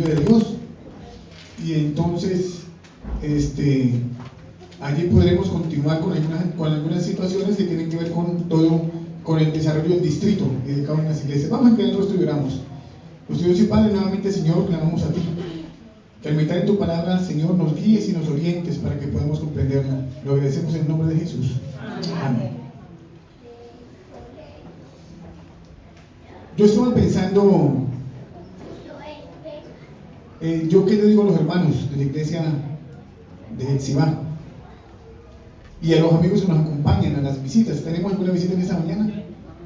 nombre de Dios. Y entonces allí podremos continuar con algunas situaciones que tienen que ver con todo, con el desarrollo del distrito y de cada una de las iglesias. Vamos a inclinar el rostro y oramos. Nuestro Dios y Padre, nuevamente, Señor, clamamos a ti, que al meditar en tu palabra, Señor, nos guíes y nos orientes para que podamos comprenderla. Lo agradecemos en el nombre de Jesús. Amén. Yo estaba pensando, yo qué le digo a los hermanos de la iglesia de Exibá y a los amigos que nos acompañan a las visitas. ¿Tenemos alguna visita en esta mañana?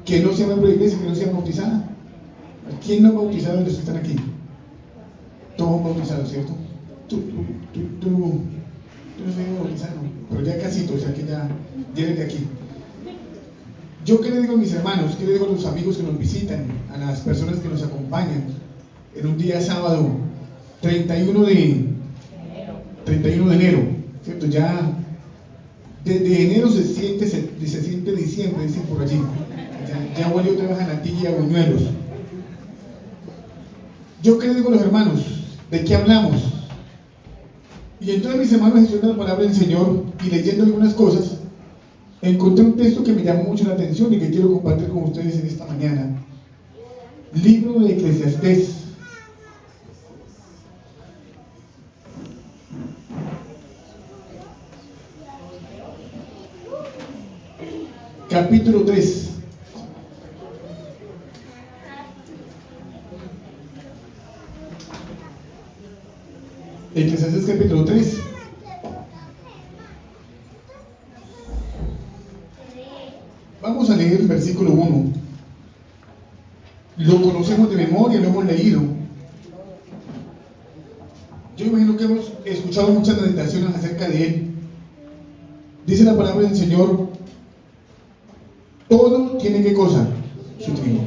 Que no sea miembro de la iglesia, que no sea bautizada. ¿Quién no ha bautizado de los que están aquí? Todos bautizados, ¿cierto? Tú no estás bautizado, pero ya casi, o sea que ya eres de aquí. Yo qué le digo a mis hermanos, qué le digo a los amigos que nos visitan, a las personas que nos acompañan en un día sábado 31 de enero, ¿cierto? Ya desde enero se siente diciembre, dicen por allí. Ya huele otra vez a natilla y a buñuelos. Yo qué le digo a los hermanos, ¿de qué hablamos? Y entonces mis hermanos, estudiando la palabra del Señor y leyendo algunas cosas, encontré un texto que me llamó mucho la atención y que quiero compartir con ustedes en esta mañana. Libro de Eclesiastés. Capítulo 3. Eclesiastés capítulo 3. Vamos a leer el versículo 1. Lo conocemos de memoria, lo hemos leído. Yo imagino que hemos escuchado muchas meditaciones acerca de él. Dice la palabra del Señor: todo tiene ¿qué cosa? Su tiempo.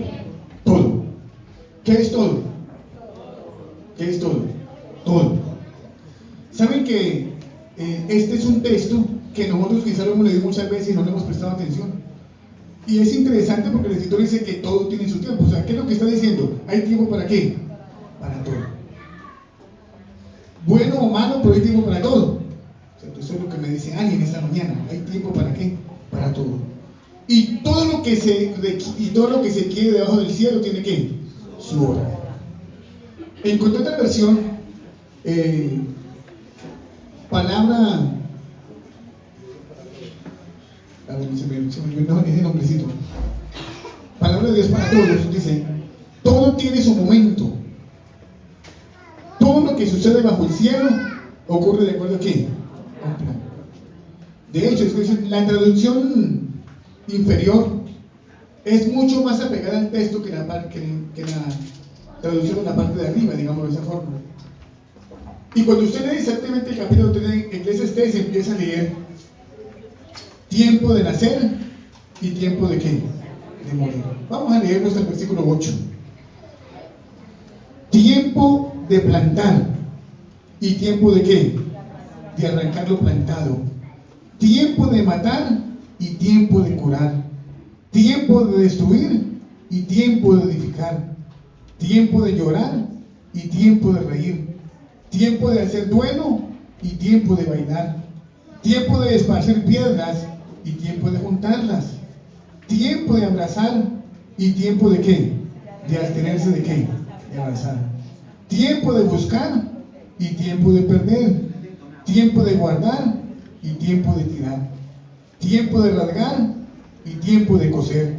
Todo. ¿Qué es todo? ¿Qué es todo? Todo. ¿Saben que este es un texto que nosotros quizás lo hemos leído muchas veces y no le hemos prestado atención? Y es interesante porque el escritor dice que todo tiene su tiempo. O sea, ¿qué es lo que está diciendo? ¿Hay tiempo para qué? Para todo. Bueno o malo, pero hay tiempo para todo. O sea, eso es lo que me dice alguien esta mañana. ¿Hay tiempo para qué? Para todo. Y todo lo que se quiere debajo del cielo tiene ¿qué? Su hora. Encontré otra versión, palabra, se me olvidó ese nombrecito. Palabra de Dios para todos, dice: todo tiene su momento. Todo lo que sucede bajo el cielo ocurre de acuerdo a ¿qué? A un plan. De hecho, la traducción inferior es mucho más apegada al texto que la traducción en la parte de arriba, digamos de esa forma. Y cuando usted lee exactamente el capítulo 3 de Eclesiastés, se empieza a leer tiempo de nacer y tiempo de ¿qué? De morir. Vamos a leernos hasta el versículo 8. Tiempo de plantar y tiempo de ¿qué? De arrancar lo plantado. Tiempo de matar y tiempo de curar. Tiempo de destruir y tiempo de edificar. Tiempo de llorar y tiempo de reír. Tiempo de hacer duelo y tiempo de bailar. Tiempo de esparcir piedras y tiempo de juntarlas. Tiempo de abrazar y tiempo de ¿qué? De abstenerse de ¿qué? De abrazar. Tiempo de buscar y tiempo de perder. Tiempo de guardar y tiempo de tirar. Tiempo de rasgar y tiempo de coser.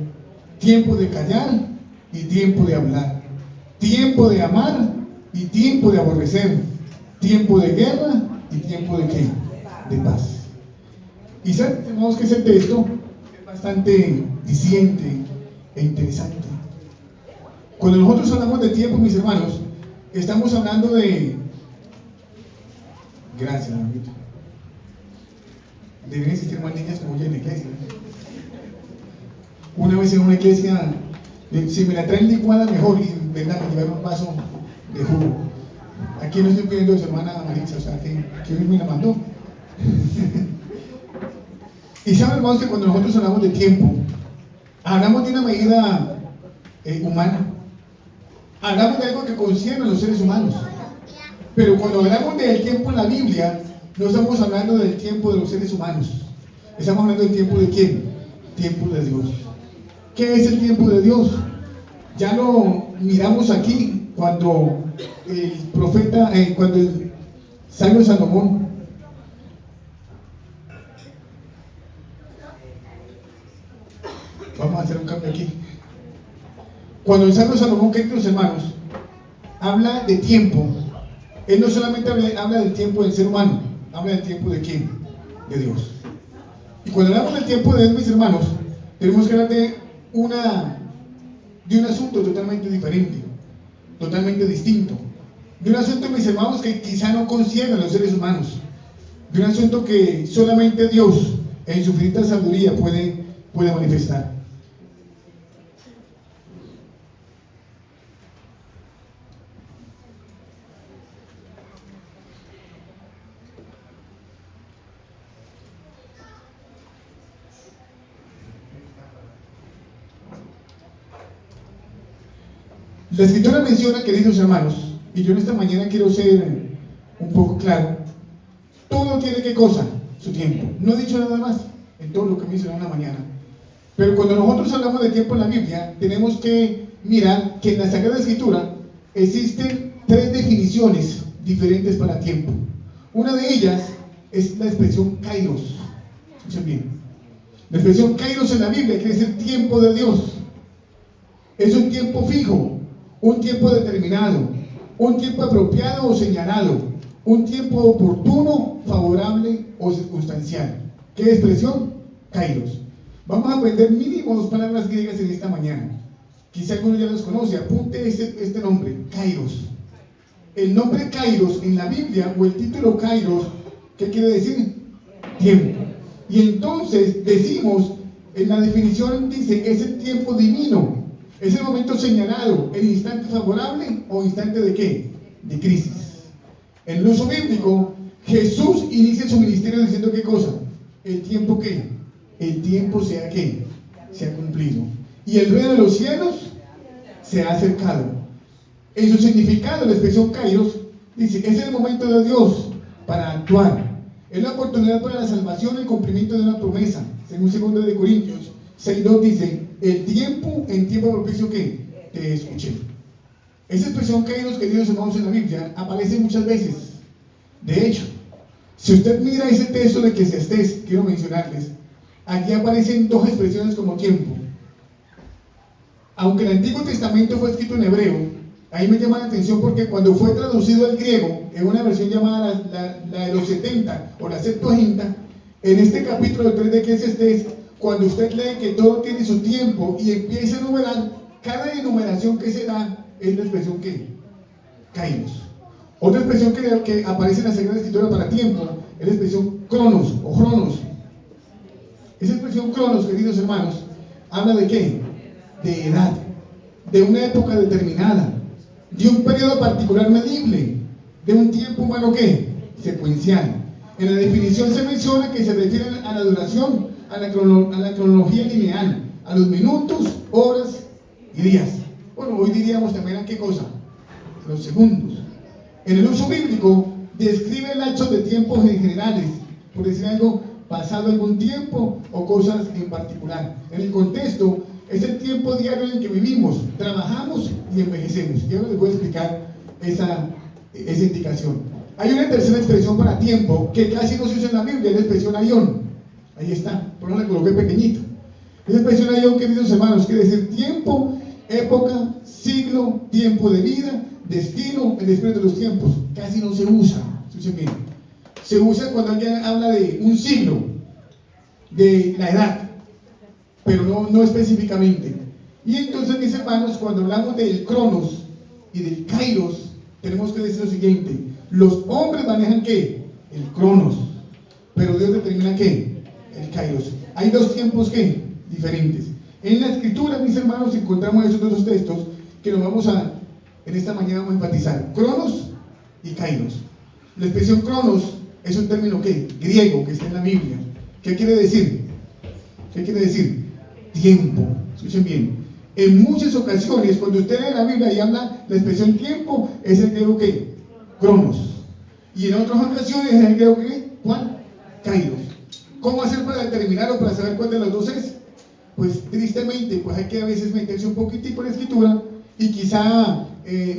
Tiempo de callar y tiempo de hablar. Tiempo de amar y tiempo de aborrecer. Tiempo de guerra y tiempo de ¿qué? De paz. Y sabemos que ese texto es bastante diciente e interesante. Cuando nosotros hablamos de tiempo, mis hermanos, estamos hablando de... Gracias, amiguito. Deben existir más niñas como yo en la iglesia. Una vez en una iglesia, si me la traen licuada mejor, y vengan a llevar un vaso de jugo. Aquí no estoy pidiendo de su hermana Maritza, o sea, que hoy me la mandó. Y saben, hermanos, que cuando nosotros hablamos de tiempo, hablamos de una medida humana. Hablamos de algo que concierne a los seres humanos. Pero cuando hablamos del tiempo en la Biblia, no estamos hablando del tiempo de los seres humanos. Estamos hablando del tiempo de ¿quién? Tiempo de Dios. ¿Qué es el tiempo de Dios? Ya lo miramos aquí cuando el profeta, cuando el sabio Salomón vamos a hacer un cambio aquí. Cuando el sabio Salomón, queridos hermanos, habla de tiempo, él no solamente habla del tiempo del ser humano, habla del tiempo de ¿quién? De Dios. Y cuando hablamos del tiempo de Dios, mis hermanos, tenemos que hablar de un asunto totalmente diferente, totalmente distinto, de un asunto, mis hermanos, que quizá no concierne a los seres humanos, de un asunto que solamente Dios en su infinita sabiduría puede manifestar. La escritura menciona, queridos hermanos, y yo en esta mañana quiero ser un poco claro, todo tiene ¿qué cosa? Su tiempo. No he dicho nada más en todo lo que mencioné en la mañana. Pero cuando nosotros hablamos de tiempo en la Biblia, tenemos que mirar que en la Sagrada Escritura existen tres definiciones diferentes para tiempo. Una de ellas es la expresión kairos. Escuchen bien. La expresión kairos en la Biblia quiere decir tiempo de Dios. Es un tiempo fijo, un tiempo determinado, un tiempo apropiado o señalado, un tiempo oportuno, favorable o circunstancial. ¿Qué expresión? Kairos. Vamos a aprender mínimo dos palabras griegas en esta mañana. Quizá alguno ya los conoce, apunte este nombre, Kairos. El nombre Kairos en la Biblia, o el título Kairos, ¿qué quiere decir? Tiempo. Y entonces decimos, en la definición dice, es el tiempo divino. Es el momento señalado, el instante favorable o instante de ¿qué? De crisis. En el uso bíblico, Jesús inicia su ministerio diciendo ¿qué cosa? El tiempo ¿qué? El tiempo sea ¿qué? Se ha cumplido. Y el reino de los cielos se ha acercado. En su significado, la expresión kairos dice, es el momento de Dios para actuar. Es la oportunidad para la salvación y el cumplimiento de una promesa. Según 2 de Corintios 6:2 dice, el tiempo, en tiempo propicio que te escuché. Esa expresión kairos, queridos hermanos, en la Biblia aparece muchas veces. De hecho, si usted mira ese texto de Eclesiastés, quiero mencionarles, aquí aparecen dos expresiones como tiempo. Aunque el Antiguo Testamento fue escrito en hebreo, ahí me llama la atención porque cuando fue traducido al griego, en una versión llamada la de los 70 o la Septuaginta, en este capítulo 3 de Eclesiastés, cuando usted lee que todo tiene su tiempo y empieza a enumerar, cada enumeración que se da es la expresión que kairos. Otra expresión que aparece en la Sagrada Escritura para tiempo es la expresión cronos o cronos. Esa expresión cronos, queridos hermanos, habla de ¿qué? De edad, de una época determinada, de un periodo particular medible, de un tiempo humano ¿qué? Secuencial. En la definición se menciona que se refiere a la duración, a la cronología lineal, a los minutos, horas y días. Bueno, hoy diríamos también a qué cosa, los segundos. En el uso bíblico describe lapsos de tiempos en generales, por decir algo, pasado algún tiempo o cosas en particular. En el contexto es el tiempo diario en el que vivimos, trabajamos y envejecemos. Y ahora les voy a explicar esa indicación. Hay una tercera expresión para tiempo que casi no se usa en la Biblia, es la expresión aión. Ahí está, por eso la coloqué pequeñito. Esa expresión aión, queridos hermanos, quiere decir tiempo, época, siglo, tiempo de vida, destino, el espíritu de los tiempos. Casi no se usa, escuchen bien. Se usa cuando alguien habla de un siglo, de la edad, pero no específicamente. Y entonces, mis hermanos, cuando hablamos del cronos y del kairos, tenemos que decir lo siguiente: los hombres manejan ¿qué? El cronos, pero Dios determina ¿qué? El kairos. Hay dos tiempos ¿qué? Diferentes. En la escritura, mis hermanos, encontramos esos dos textos que nos vamos a, en esta mañana vamos a enfatizar: cronos y kairos. La expresión cronos es un término ¿qué? Griego que está en la Biblia. ¿Qué quiere decir? ¿Qué quiere decir? Tiempo. Escuchen bien. En muchas ocasiones, cuando usted lee la Biblia y habla la expresión tiempo, es el griego ¿qué? Cronos. Y en otras ocasiones creo que, ¿cuál? Kairos. ¿Cómo hacer para determinar o para saber cuál de los dos es? Pues tristemente, pues hay que a veces meterse un poquitico en la escritura y quizá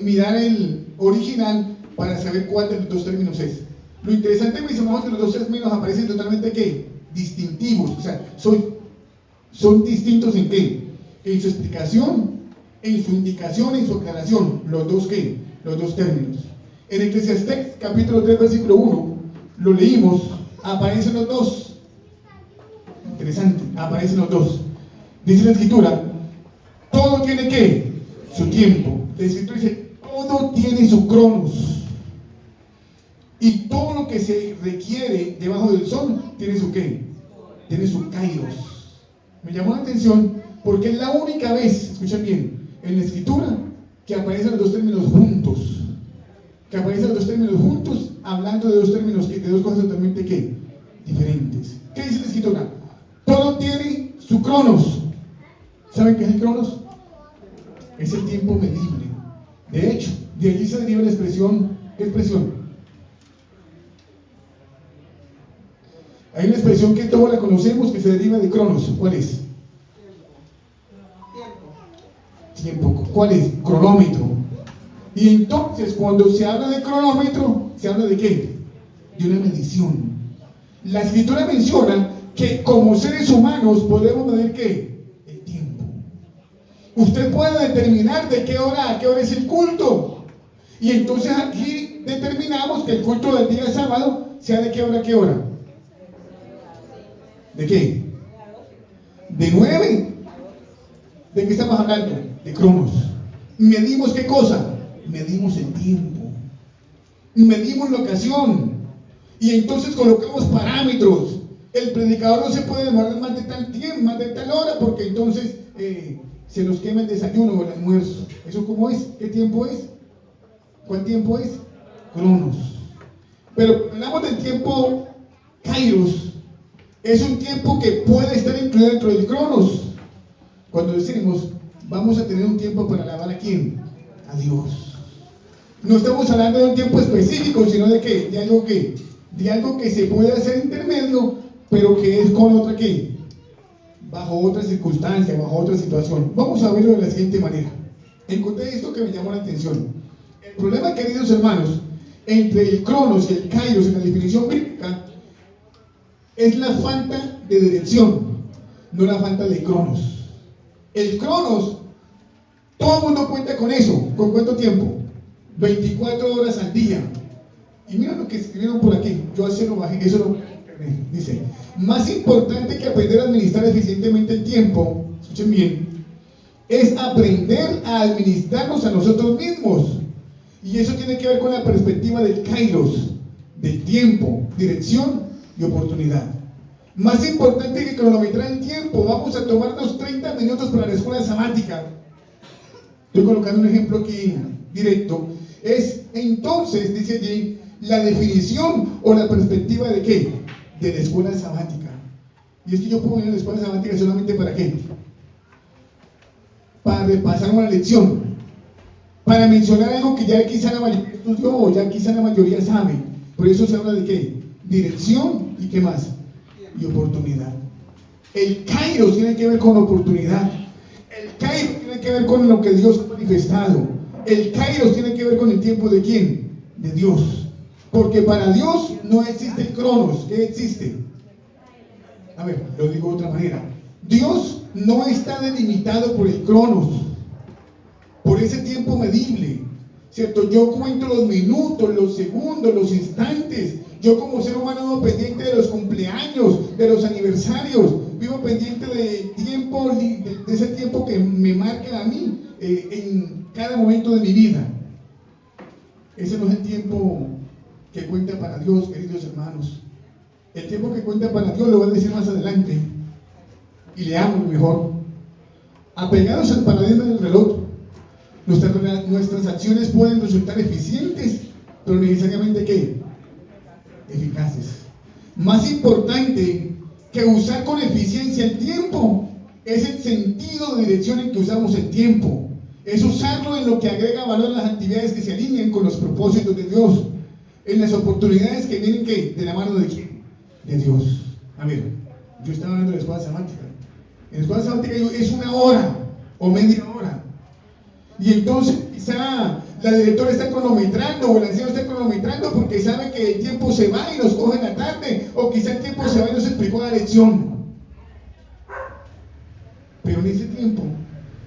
mirar el original para saber cuál de los dos términos es. Lo interesante, mis amados, que los dos términos aparecen totalmente ¿qué? Distintivos, o sea, son distintos en qué? En su explicación, en su indicación, en su aclaración, los dos ¿qué? Los dos términos. En Eclesiastés capítulo 3 versículo 1 lo leímos, aparecen los dos. Interesante, aparecen los dos. Dice la escritura, todo tiene ¿qué? Su tiempo. La escritura dice, todo tiene su cronos. Y todo lo que se requiere debajo del sol tiene su ¿qué? Tiene su kairos. Me llamó la atención porque es la única vez, escuchen bien, en la escritura que aparecen los dos términos juntos. Que aparecen los dos términos juntos, hablando de dos términos, de dos cosas totalmente ¿qué? Diferentes. ¿Qué dice la escritura? Todo tiene su cronos. ¿Saben qué es el cronos? Es el tiempo medible. De hecho, de allí se deriva la expresión. ¿Qué expresión? Hay una expresión que todos la conocemos que se deriva de cronos. ¿Cuál es? Tiempo. ¿Cuál es? Cronómetro. Y entonces, cuando se habla de cronómetro, ¿se habla de qué? De una medición. La escritura menciona que como seres humanos podemos medir ¿qué? El tiempo. Usted puede determinar de qué hora a qué hora es el culto. Y entonces aquí determinamos que el culto del día sábado sea de qué hora a qué hora. ¿De qué? De 9. ¿De qué estamos hablando? De cronos. ¿Medimos qué cosa? Medimos el tiempo. Medimos la ocasión. Y entonces colocamos parámetros. El predicador no se puede demorar más de tal tiempo, más de tal hora, porque entonces se nos quema el desayuno o el almuerzo. ¿Eso cómo es? ¿Qué tiempo es? ¿Cuál tiempo es? Cronos. Pero cuando hablamos del tiempo kairos, es un tiempo que puede estar incluido dentro del cronos. Cuando decimos, vamos a tener un tiempo para alabar a ¿quién? A Dios. No estamos hablando de un tiempo específico, sino de ¿qué? De algo que se puede hacer intermedio, pero que es con otra ¿qué? Bajo otra circunstancia, bajo otra situación. Vamos a verlo de la siguiente manera. Encontré esto que me llamó la atención. El problema, queridos hermanos, entre el cronos y el kairos en la definición bíblica es la falta de dirección, no la falta de cronos. El cronos, todo el mundo cuenta con eso. ¿Con cuánto tiempo? 24 horas al día. Y mira lo que escribieron por aquí. Yo así lo bajé, eso lo dice. Más importante que aprender a administrar eficientemente el tiempo, escuchen bien, es aprender a administrarnos a nosotros mismos. Y eso tiene que ver con la perspectiva del kairos, del tiempo, dirección y oportunidad. Más importante que cronometrar el tiempo, vamos a tomarnos 30 minutos para la escuela sabática. Estoy colocando un ejemplo aquí directo. Es entonces, dice allí, la definición o la perspectiva de ¿qué? De la escuela sabática. Y es que yo puedo venir a la escuela sabática solamente ¿para qué? Para repasar una lección, para mencionar algo que ya quizá la mayoría estudió o ya quizá la mayoría sabe. Por eso se habla de ¿qué? Dirección y ¿qué más? Y oportunidad. El kairos tiene que ver con oportunidad. El kairos tiene que ver con lo que Dios ha manifestado. El kairos tiene que ver con el tiempo de ¿quién? De Dios. Porque para Dios no existe el cronos. ¿Qué existe? A ver, lo digo de otra manera. Dios no está delimitado por el cronos, por ese tiempo medible, ¿cierto? Yo cuento los minutos, los segundos, los instantes. Yo como ser humano vivo pendiente de los cumpleaños, de los aniversarios, vivo pendiente de tiempo, de ese tiempo que me marca a mí en cada momento de mi vida. Ese no es el tiempo que cuenta para Dios, queridos hermanos. El tiempo que cuenta para Dios lo voy a decir más adelante. Y leamos mejor. Apegados al paradigma del reloj, nuestras acciones pueden resultar eficientes, pero necesariamente ¿qué? Eficaces. Más importante que usar con eficiencia el tiempo es el sentido de dirección en que usamos el tiempo. Es usarlo en lo que agrega valor a las actividades que se alinean con los propósitos de Dios, en las oportunidades que vienen ¿qué? De la mano de quién, de Dios. A ver, yo estaba hablando de la escuela sabática. En la escuela sabática es una hora o media hora. Y entonces quizá la directora está cronometrando o el anciano está cronometrando porque sabe que el tiempo se va y nos coge en la tarde, o quizá el tiempo se va y nos explicó la lección. Pero en ese tiempo,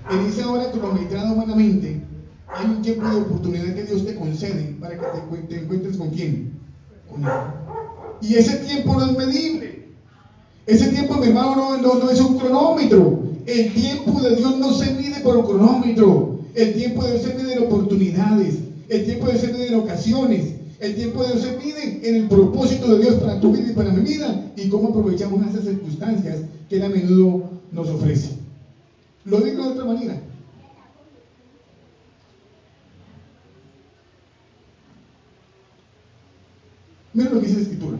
en esa hora cronometrada humanamente, hay un tiempo de oportunidad que Dios te concede para que te encuentres con quién, con Él. Y ese tiempo no es medible. Ese tiempo, mi hermano, no es un cronómetro. El tiempo de Dios no se mide por un cronómetro. El tiempo de Dios se mide en oportunidades. El tiempo de Dios se mide en ocasiones. El tiempo de Dios se mide en el propósito de Dios para tu vida y para mi vida, y cómo aprovechamos esas circunstancias que Él a menudo nos ofrece. Lo digo de otra manera. Mira lo que dice la Escritura.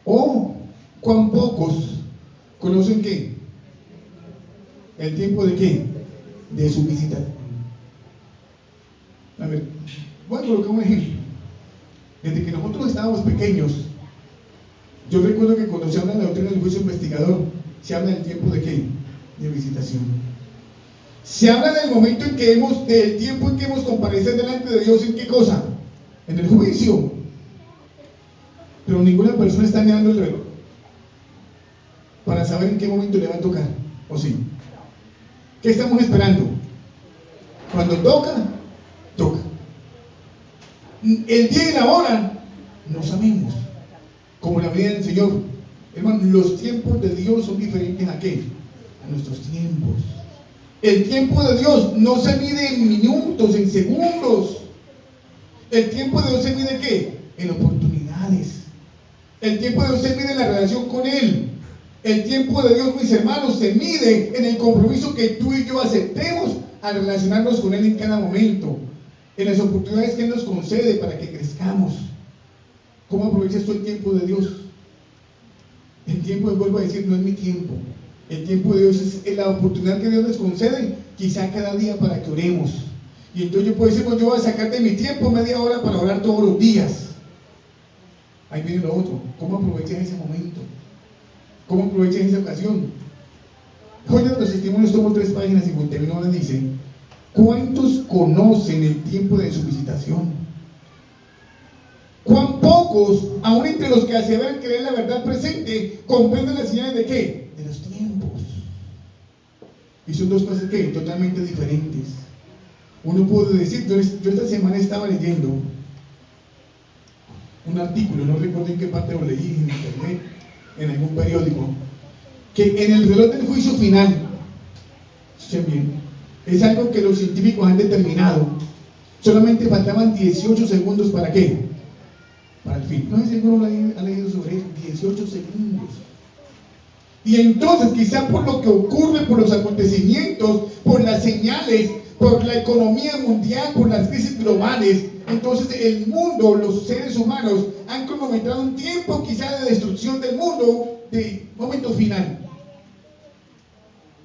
Oh, cuán pocos conocen ¿qué? El tiempo de ¿qué? De su visita. A ver, voy a colocar un ejemplo. Desde que nosotros estábamos pequeños, yo recuerdo que cuando se habla de la doctrina del juicio investigador, se habla del tiempo de ¿qué? De visitación. Se habla del momento en que del tiempo en que hemos comparecido delante de Dios. ¿En qué cosa? En el juicio. Pero ninguna persona está mirando el reloj para saber en qué momento le va a tocar, ¿o sí? ¿Qué estamos esperando? Cuando toca, toca. El día y la hora, no sabemos. Como la vida del Señor. Hermano, los tiempos de Dios son diferentes ¿a qué? A nuestros tiempos. El tiempo de Dios no se mide en minutos, en segundos. El tiempo de Dios se mide ¿qué? En oportunidades. El tiempo de Dios se mide en la relación con Él. El tiempo de Dios, mis hermanos, se mide en el compromiso que tú y yo aceptemos al relacionarnos con Él en cada momento, en las oportunidades que Él nos concede para que crezcamos. ¿Cómo aprovechas tú el tiempo de Dios? El tiempo, vuelvo a decir, no es mi tiempo. El tiempo de Dios es la oportunidad que Dios nos concede, quizá cada día, para que oremos. Y entonces yo puedo decir, pues yo voy a sacar de mi tiempo media hora para orar todos los días. Ahí viene lo otro. ¿Cómo aprovechas ese momento? ¿Cómo aprovechas esa ocasión? Hoy de los testimonios tomo 3 páginas 59, dice: ¿cuántos conocen el tiempo de su visitación? ¿Cuán pocos, aún entre los que aseveran creer la verdad presente, comprenden las señales de qué? De los tiempos. Y son dos cosas que totalmente diferentes. Uno puede decir, yo esta semana estaba leyendo un artículo, no recuerdo en qué parte lo leí, en internet, en algún periódico, que en el reloj del juicio final, escuchen bien, es algo que los científicos han determinado, solamente faltaban 18 segundos ¿para qué? Para el fin. No sé si alguno ha leído sobre eso, 18 segundos. Y entonces, quizá por lo que ocurre, por los acontecimientos, por las señales, por la economía mundial, por las crisis globales, entonces el mundo, los seres humanos han cronometrado un tiempo quizá de destrucción del mundo, de momento final.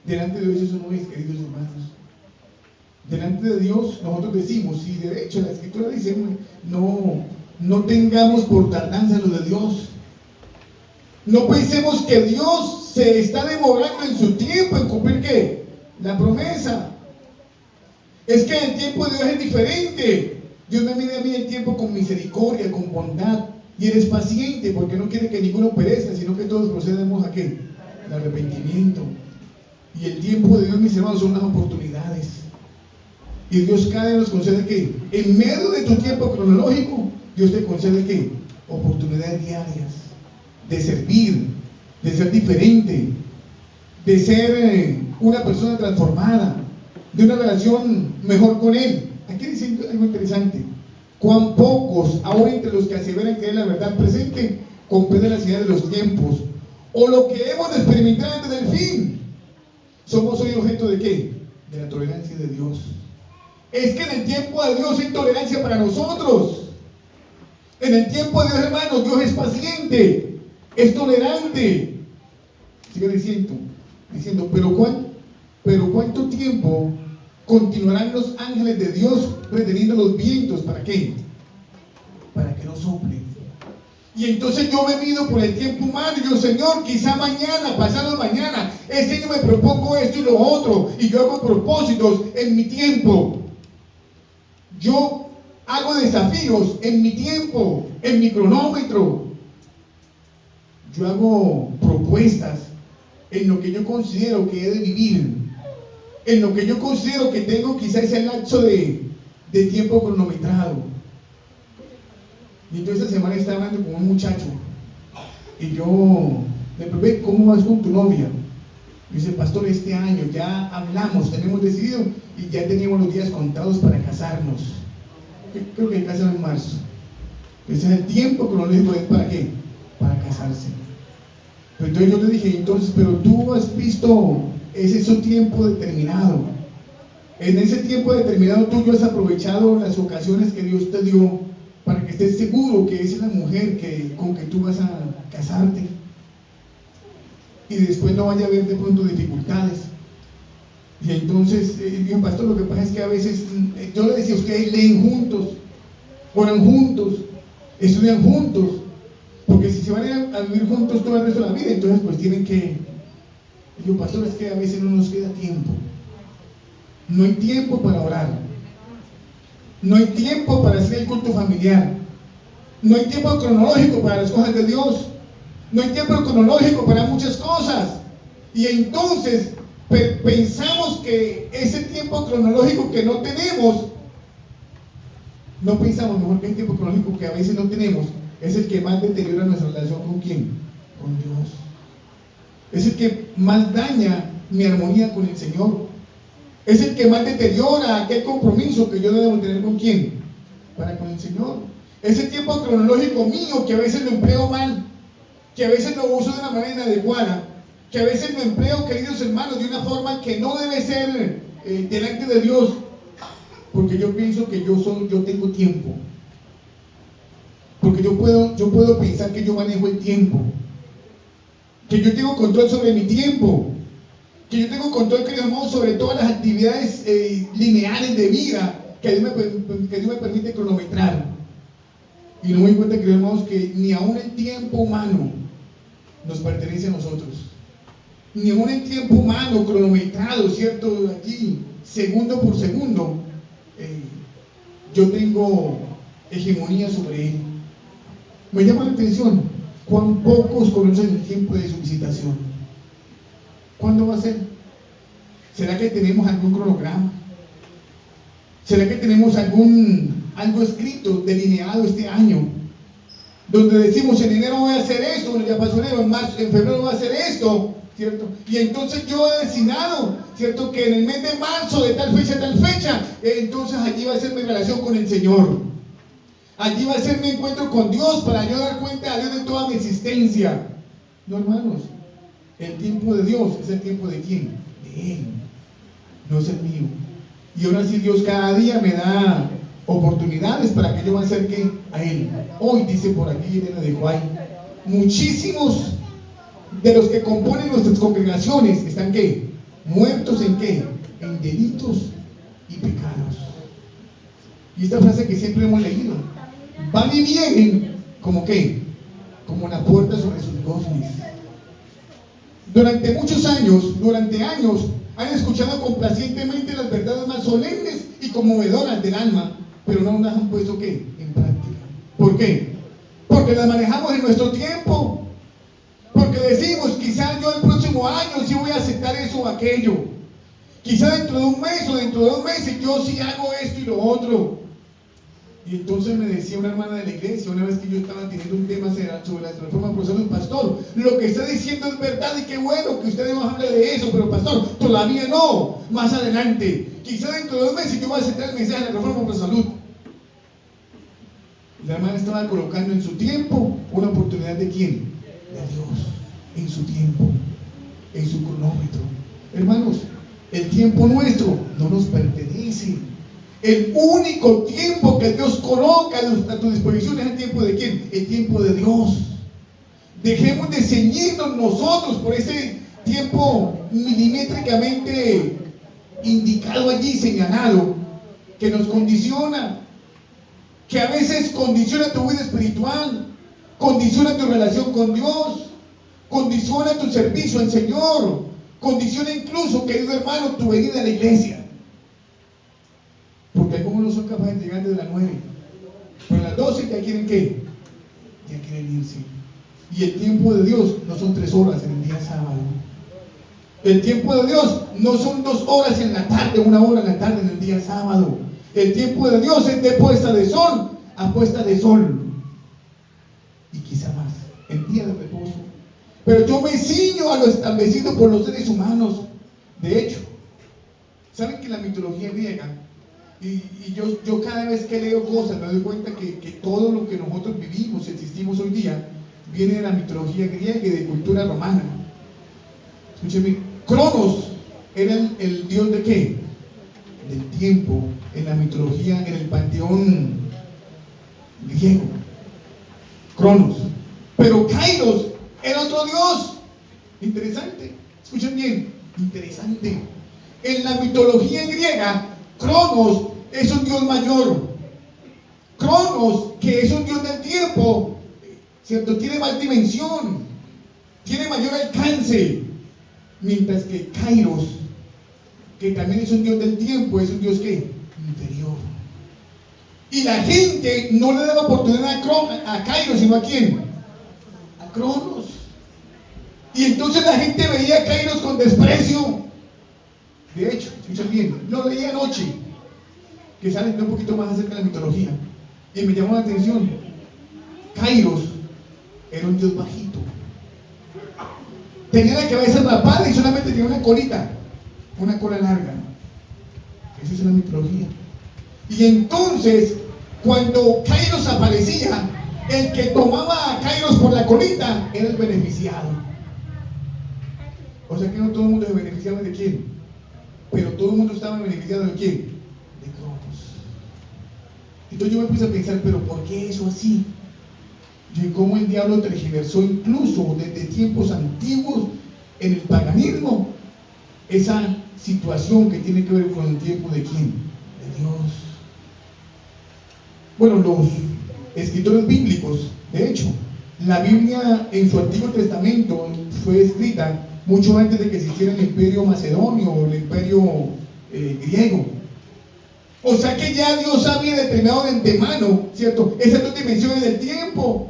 Delante de Dios eso no es, queridos hermanos. Delante de Dios nosotros decimos, y de hecho la Escritura dice, no tengamos por tardanza lo de Dios. No pensemos que Dios se está demorando en su tiempo en cumplir ¿qué? La promesa. Es que el tiempo de Dios es diferente. Dios me mide a mí el tiempo con misericordia, con bondad, y eres paciente porque no quiere que ninguno perezca, sino que todos procedamos ¿a qué? Al arrepentimiento. Y el tiempo de Dios, mis hermanos, son las oportunidades. Y Dios cada día nos concede ¿qué? En medio de tu tiempo cronológico, Dios te concede ¿qué? Oportunidades diarias de servir, de ser diferente, de ser una persona transformada, de una relación mejor con Él. Aquí dice algo interesante: cuán pocos, aún entre los que aseveran creer la verdad presente, comprenden la señal de los tiempos, o lo que hemos de experimentar antes del fin. Somos hoy objeto de ¿qué? De la tolerancia de Dios. Es que en el tiempo de Dios hay tolerancia para nosotros. En el tiempo de Dios, hermanos, Dios es paciente, es tolerante. Sigue diciendo, pero ¿cuánto tiempo Continuarán los ángeles de Dios reteniendo los vientos. ¿Para qué? Para que no soplen. Y entonces yo me mido por el tiempo humano y yo, Señor, quizá mañana, pasado mañana, este año me propongo esto y lo otro, y yo hago propósitos en mi tiempo. Yo hago desafíos en mi tiempo, en mi cronómetro. Yo hago propuestas en lo que yo considero que he de vivir, en lo que yo considero que tengo quizá ese lapso de tiempo cronometrado. Y entonces esta semana estaba hablando con un muchacho y yo le pregunté, ¿cómo vas con tu novia? Y dice, pastor, este año ya hablamos, tenemos decidido y ya teníamos los días contados para casarnos. Creo que casan en marzo. Ese es el tiempo cronológico. ¿Para qué? Para casarse. Pero entonces yo le dije, entonces, pero tú has visto ese tiempo determinado. En ese tiempo determinado tú has aprovechado las ocasiones que Dios te dio para que estés seguro que esa es la mujer con que tú vas a casarte. Y después no vaya a haber de pronto dificultades. Y entonces, dijo, pastor, lo que pasa es que a veces, yo le decía, ustedes leen juntos, oran juntos, estudian juntos, porque si se van a vivir juntos todo el resto de la vida, entonces pues tienen que, digo, pastor, es que a veces no nos queda tiempo. No hay tiempo para orar. No hay tiempo para hacer el culto familiar. No hay tiempo cronológico para las cosas de Dios. No hay tiempo cronológico para muchas cosas. Y entonces pensamos que ese tiempo cronológico que no tenemos, no pensamos, mejor que el tiempo cronológico que a veces no tenemos, es el que más deteriora nuestra relación ¿con quién? Con Dios. Es el que más daña mi armonía con el Señor. Es el que más deteriora aquel compromiso que yo debo tener ¿con quién? Para con el Señor. Ese tiempo cronológico mío que a veces lo empleo mal, que a veces lo uso de una manera inadecuada, que a veces lo empleo, queridos hermanos, de una forma que no debe ser delante de Dios, porque yo pienso que yo tengo tiempo, porque yo puedo pensar que yo manejo el tiempo, que yo tengo control sobre mi tiempo, que yo tengo control, queridos hermanos, sobre todas las actividades lineales de vida que Dios me permite cronometrar. Y no me doy cuenta, queridos hermanos, que ni aún el tiempo humano nos pertenece a nosotros. Ni aún el tiempo humano cronometrado, ¿cierto? Allí, segundo por segundo, yo tengo hegemonía sobre él. Me llama la atención cuán pocos conocen el tiempo de su visitación. ¿Cuándo va a ser? ¿Será que tenemos algún cronograma? ¿Será que tenemos algo escrito, delineado este año? Donde decimos, en enero voy a hacer esto, bueno, ya pasó enero, en febrero voy a hacer esto, ¿cierto? Y entonces yo he designado, ¿cierto? Que en el mes de marzo, de tal fecha a tal fecha, entonces allí va a ser mi relación con el Señor. Allí va a ser mi encuentro con Dios para yo dar cuenta a Dios de toda mi existencia. No, hermanos, el tiempo de Dios es el tiempo de ¿quién? De Él, no es el mío. Y ahora sí Dios cada día me da oportunidades para que yo me acerque a Él. Hoy dice por aquí Elena de Guay, muchísimos de los que componen nuestras congregaciones están ¿qué? Muertos en ¿qué? En delitos y pecados. Y esta frase que siempre hemos leído, van y vienen como ¿qué? Como la puerta sobre sus goznes. Durante años han escuchado complacientemente las verdades más solemnes y conmovedoras del alma, pero no las han puesto ¿qué? En práctica. ¿Por qué? Porque las manejamos en nuestro tiempo, porque decimos, quizás yo el próximo año sí voy a aceptar eso o aquello, quizás dentro de un mes o dentro de 2 meses yo sí hago esto y lo otro. Y entonces me decía una hermana de la iglesia, una vez que yo estaba teniendo un tema sobre la reforma procesal, pastor, lo que está diciendo es verdad y qué bueno que ustedes nos hablen de eso, pero pastor, todavía no, más adelante, quizá dentro de 2 meses yo voy a aceptar el mensaje de la reforma por salud. La hermana estaba colocando en su tiempo una oportunidad ¿de quién? De Dios, en su tiempo, en su cronómetro. Hermanos, el tiempo nuestro no nos pertenece. El único tiempo que Dios coloca a tu disposición es el tiempo de ¿quién? El tiempo de Dios. Dejemos de ceñirnos nosotros por ese tiempo milimétricamente indicado allí, señalado, que nos condiciona, que a veces condiciona tu vida espiritual, condiciona tu relación con Dios, condiciona tu servicio al Señor, condiciona incluso, querido hermano, tu venida a la iglesia. Porque algunos no son capaces de llegar desde las 9, pero a las 12 ya quieren ¿qué? Ya quieren irse. Y el tiempo de Dios no son 3 horas en el día sábado. El tiempo de Dios no son 2 horas en la tarde, 1 hora en la tarde en el día sábado. El tiempo de Dios es de puesta de sol a puesta de sol. Y quizá más, el día de reposo. Pero yo me ciño a lo establecido por los seres humanos. De hecho, ¿saben que la mitología griega? Y yo cada vez que leo cosas me doy cuenta que todo lo que nosotros vivimos y existimos hoy día viene de la mitología griega y de cultura romana. Escúcheme, Cronos era el dios de ¿qué? Del tiempo, en la mitología, en el panteón griego. Cronos. Pero Kairos era otro dios. Interesante. Escuchen bien, interesante. En la mitología griega, Cronos es un dios mayor. Cronos, que es un dios del tiempo, ¿cierto? Tiene más dimensión, tiene mayor alcance. Mientras que Kairos, que también es un dios del tiempo, es un dios ¿qué? Inferior. Y la gente no le da oportunidad a Kairos, sino ¿a quién? A Cronos. Y entonces la gente veía a Kairos con desprecio. De hecho, escuchen bien, lo leí anoche, que sale un poquito más acerca de la mitología, y me llamó la atención. Kairos era un dios bajito, tenía la cabeza rapada y solamente tenía una colita, una cola larga. Esa es la mitología. Y entonces, cuando Kairos aparecía, el que tomaba a Kairos por la colita era el beneficiado. O sea que no todo el mundo se beneficiaba de quién, pero todo el mundo estaba beneficiado de quién, de Cronos. Entonces yo me puse a pensar, pero ¿por qué eso así? Y cómo el diablo tergiversó incluso desde tiempos antiguos en el paganismo esa situación que tiene que ver con el tiempo de quién, de Dios. Bueno, los escritores bíblicos, de hecho, la Biblia en su Antiguo Testamento fue escrita mucho antes de que existiera el imperio macedonio o el imperio griego. O sea que ya Dios había determinado de antemano, ¿cierto?, esas 2 dimensiones del tiempo.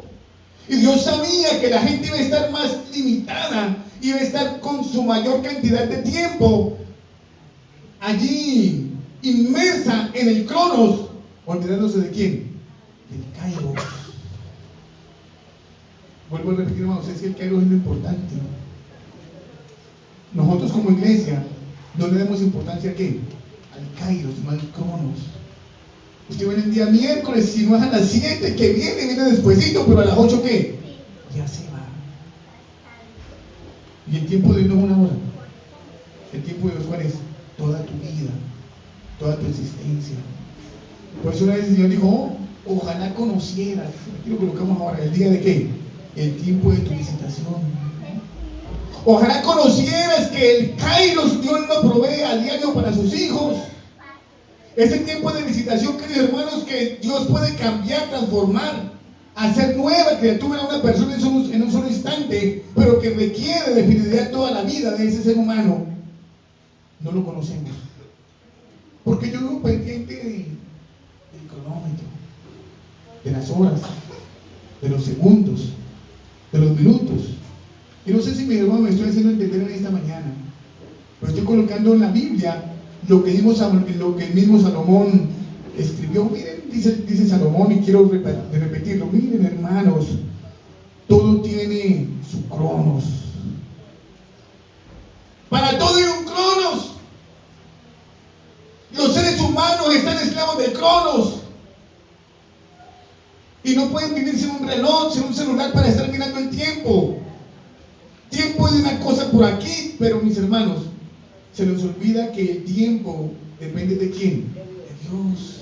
Y Dios sabía que la gente iba a estar más limitada, iba a estar con su mayor cantidad de tiempo allí inmersa en el Cronos, olvidándose de quién, del Kairos. Vuelvo a repetir, hermanos, es que el Kairos es lo importante. Nosotros como iglesia no le damos importancia ¿a qué? Al Kairos, no al Cronos. Usted viene el día miércoles, si no es a las 7 que viene despuesito, pero a las 8 ¿qué? Ya se va. Y el tiempo de Dios no es 1 hora. El tiempo de Dios, ¿cuál es? Toda tu vida, toda tu existencia. Por eso una vez el Señor dijo, ojalá conocieras, aquí lo colocamos ahora, ¿el día de qué? El tiempo de tu visitación. Ojalá conocieras que el Kairos Dios lo provee a diario para sus hijos. Ese tiempo de visitación, queridos hermanos, que Dios puede cambiar, transformar, hacer nueva criatura a una persona en un solo instante, pero que requiere de fidelidad toda la vida de ese ser humano. No lo conocemos. Porque yo vivo pendiente del cronómetro, de las horas, de los segundos, de los minutos. Y no sé si mi hermano me estoy haciendo entender en esta mañana, pero estoy colocando en la Biblia lo que el mismo Salomón escribió. Miren, dice Salomón, y quiero repetirlo. Miren, hermanos, todo tiene su cronos. Para todo hay un cronos. Los seres humanos están esclavos del cronos y no pueden vivir sin un reloj, sin un celular para estar mirando el tiempo. Tiempo es una cosa por aquí, pero mis hermanos, se nos olvida que el tiempo depende de quién, de Dios.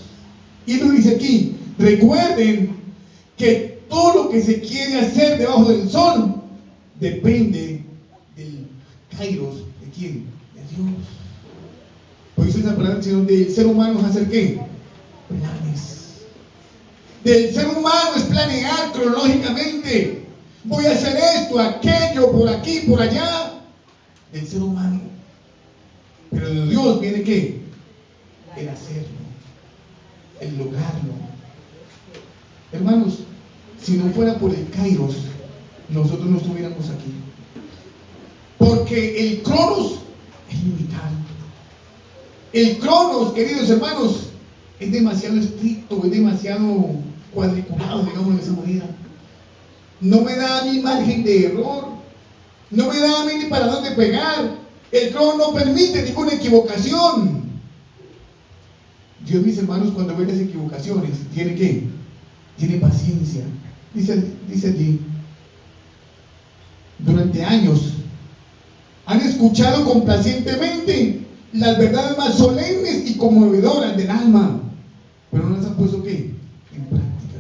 Y él nos dice aquí, recuerden que todo lo que se quiere hacer debajo del sol depende del Kairos, ¿de quién? De Dios. Pues dice esa palabra, sino del ser humano es hacer ¿qué? Planes. Del ser humano es planear cronológicamente. Voy a hacer esto, aquello, por aquí, por allá. Del ser humano. Pero de Dios viene ¿qué? El hacerlo, el lograrlo. Hermanos, si no fuera por el Kairos, nosotros no estuviéramos aquí. Porque el Cronos es limitado. El Cronos, queridos hermanos, es demasiado estricto, es demasiado cuadriculado, digamos de esa manera. No me da a mí margen de error. No me da a mí ni para dónde pegar. El Cronos no permite ninguna equivocación. Dios, mis hermanos, cuando ve las equivocaciones, ¿tiene qué? Tiene paciencia. Dice allí, durante años han escuchado complacientemente las verdades más solemnes y conmovedoras del alma, pero no las han puesto ¿qué? En práctica.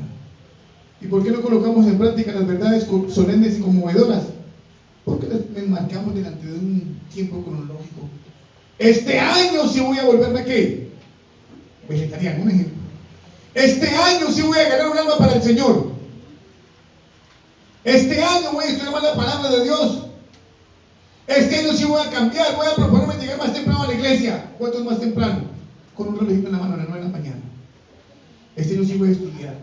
¿Y por qué no colocamos en práctica las verdades solemnes y conmovedoras? Porque las enmarcamos delante de un tiempo cronológico. Este año sí voy a volverme ¿qué? Vegetariano, un ejemplo. Este año sí voy a ganar un alma para el Señor. Este año voy a estudiar más la palabra de Dios. Este año sí voy a cambiar, voy a proponerme llegar más temprano a la iglesia. ¿Cuántos más temprano? Con un relojito en la mano a las 9 de la mañana. Este año sí voy a estudiar.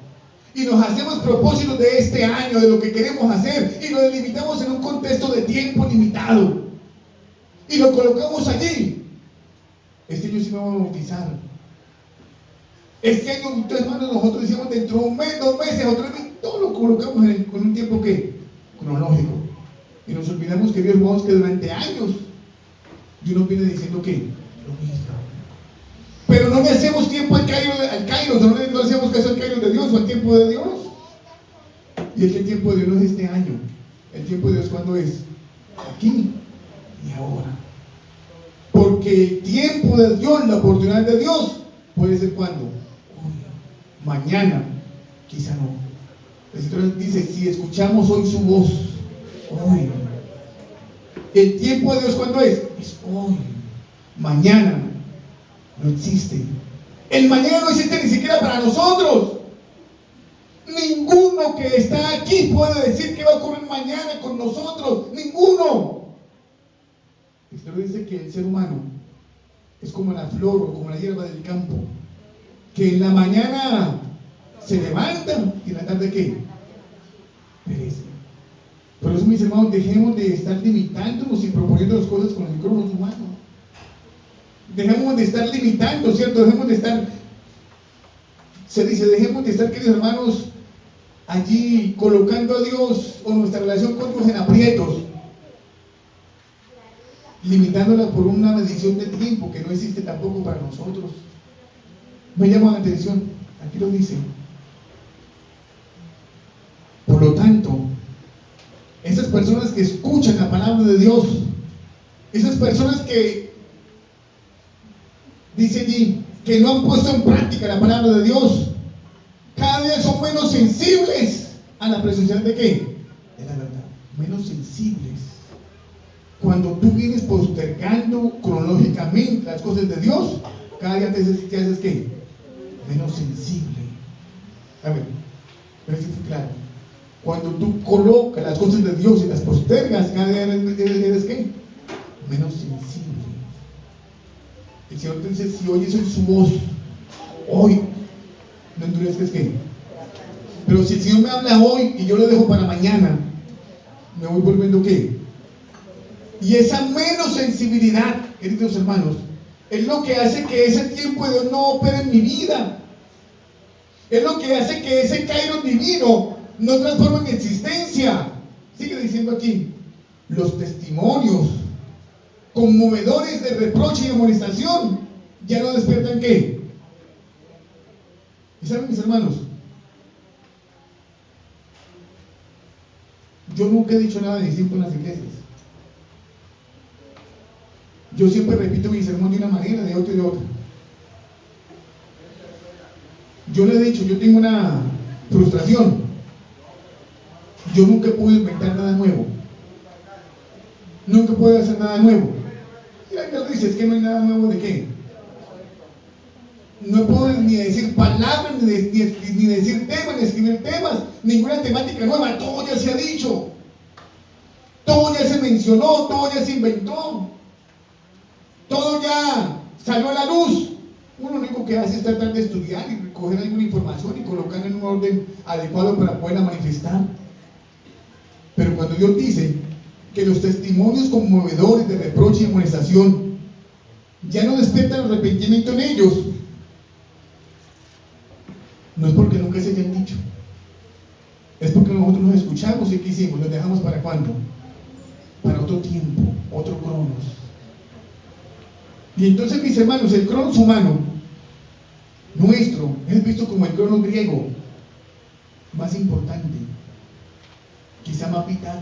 Y nos hacemos propósitos de este año, de lo que queremos hacer, y lo delimitamos en un contexto de tiempo limitado. Y lo colocamos allí. Este año sí me voy a bautizar. Este año, hermanos, nosotros decíamos dentro de un mes, 2 meses o 3 meses, todo lo colocamos con un tiempo ¿qué? Cronológico. Y nos olvidamos, queridos hermanos, que durante años Dios nos viene diciendo que lo mismo. Pero no le hacemos tiempo al Kairos, no le hacemos caso al Kairos de Dios o al tiempo de Dios. Y es que el tiempo de Dios no es este año. El tiempo de Dios, ¿cuándo es? Aquí y ahora. Porque el tiempo de Dios, la oportunidad de Dios, puede ser ¿cuándo? Hoy, mañana, quizá no. El Señor dice, si escuchamos hoy su voz, hoy. El tiempo de Dios, ¿cuándo es? Es hoy. Mañana no existe. El mañana no existe ni siquiera para nosotros. Ninguno que está aquí puede decir qué va a ocurrir mañana con nosotros. Ninguno. El Señor dice que el ser humano es como la flor o como la hierba del campo, que en la mañana se levanta y en la tarde ¿qué? Perece. Por eso, mis hermanos, dejemos de estar limitándonos y proponiendo las cosas con el cronos humano. Dejemos de estar limitando, ¿cierto? Dejemos de estar, dejemos de estar, queridos hermanos, allí colocando a Dios o nuestra relación con Dios en aprietos, limitándola por una medición de tiempo que no existe tampoco para nosotros. Me llama la atención, aquí lo dice. Por lo tanto, esas personas que escuchan la palabra de Dios, esas personas que dice allí que no han puesto en práctica la palabra de Dios, cada día son menos sensibles a la presencia de ¿qué? De la verdad. Menos sensibles. Cuando tú vienes postergando cronológicamente las cosas de Dios, cada día te haces ¿qué? Menos sensible. A ver si fue claro. Cuando tú colocas las cosas de Dios y las postergas, cada día eres ¿qué? Menos sensible. El Señor te dice, si oyes su voz, hoy, no endurezcas ¿qué? Pero si el Señor me habla hoy y yo lo dejo para mañana, me voy volviendo ¿qué? Y esa menos sensibilidad, queridos hermanos, es lo que hace que ese tiempo de Dios no opere en mi vida. Es lo que hace que ese Kairos divino no transforme en existencia. Sigue diciendo aquí, los testimonios conmovedores de reproche y amonestación ya no despiertan ¿qué? ¿Y saben, mis hermanos? Yo nunca he dicho nada distinto en las iglesias. Yo siempre repito mi sermón de una manera, de otra y de otra. Yo le he dicho, yo tengo una frustración. Yo nunca pude inventar nada nuevo. Nunca puedo hacer nada nuevo. Y la Biblia dice, es que no hay nada nuevo de qué. No puedo ni decir palabras, ni decir temas, ni escribir temas, ninguna temática nueva. Todo ya se ha dicho, todo ya se mencionó, todo ya se inventó, todo ya salió a la luz. Uno lo único que hace es tratar de estudiar y recoger alguna información y colocarla en un orden adecuado para poderla manifestar. Pero cuando Dios dice que los testimonios conmovedores de reproche y amonestación ya no despiertan arrepentimiento en ellos, no es porque nunca se hayan dicho, es porque nosotros nos escuchamos y ¿qué hicimos? ¿Los dejamos para cuándo? Para otro tiempo, otro cronos. Y entonces, mis hermanos, el cronos humano nuestro es visto como el cronos griego más importante, quizá más vital,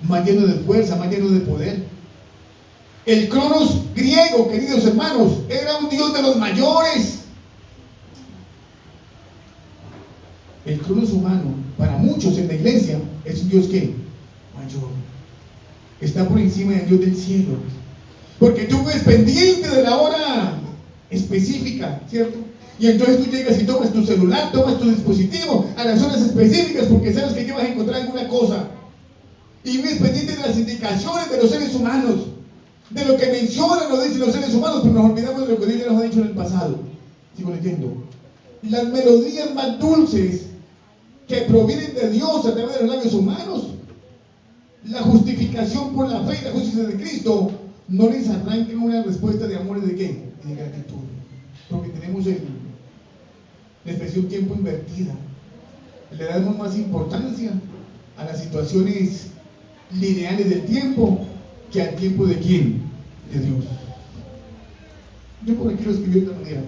más lleno de fuerza, más lleno de poder. El cronos griego, queridos hermanos, era un dios de los mayores. El cronos humano, para muchos en la iglesia, es un dios que mayor, está por encima del Dios del cielo, porque tú ves pendiente de la hora específica, ¿cierto? Y entonces tú llegas y tomas tu celular, tomas tu dispositivo a las horas específicas porque sabes que aquí vas a encontrar alguna cosa. Y ves pendiente de las indicaciones de los seres humanos, de lo que mencionan o dicen los seres humanos, pero nos olvidamos de lo que Dios ya nos ha dicho en el pasado. Sigo leyendo. Las melodías más dulces que provienen de Dios a través de los labios humanos, la justificación por la fe y la justicia de Cristo, no les arranquen una respuesta de amor y de qué, de gratitud, porque tenemos la expresión tiempo invertida. Le damos más importancia a las situaciones lineales del tiempo que al tiempo de quién, de Dios. Yo por aquí lo escribí de esta manera.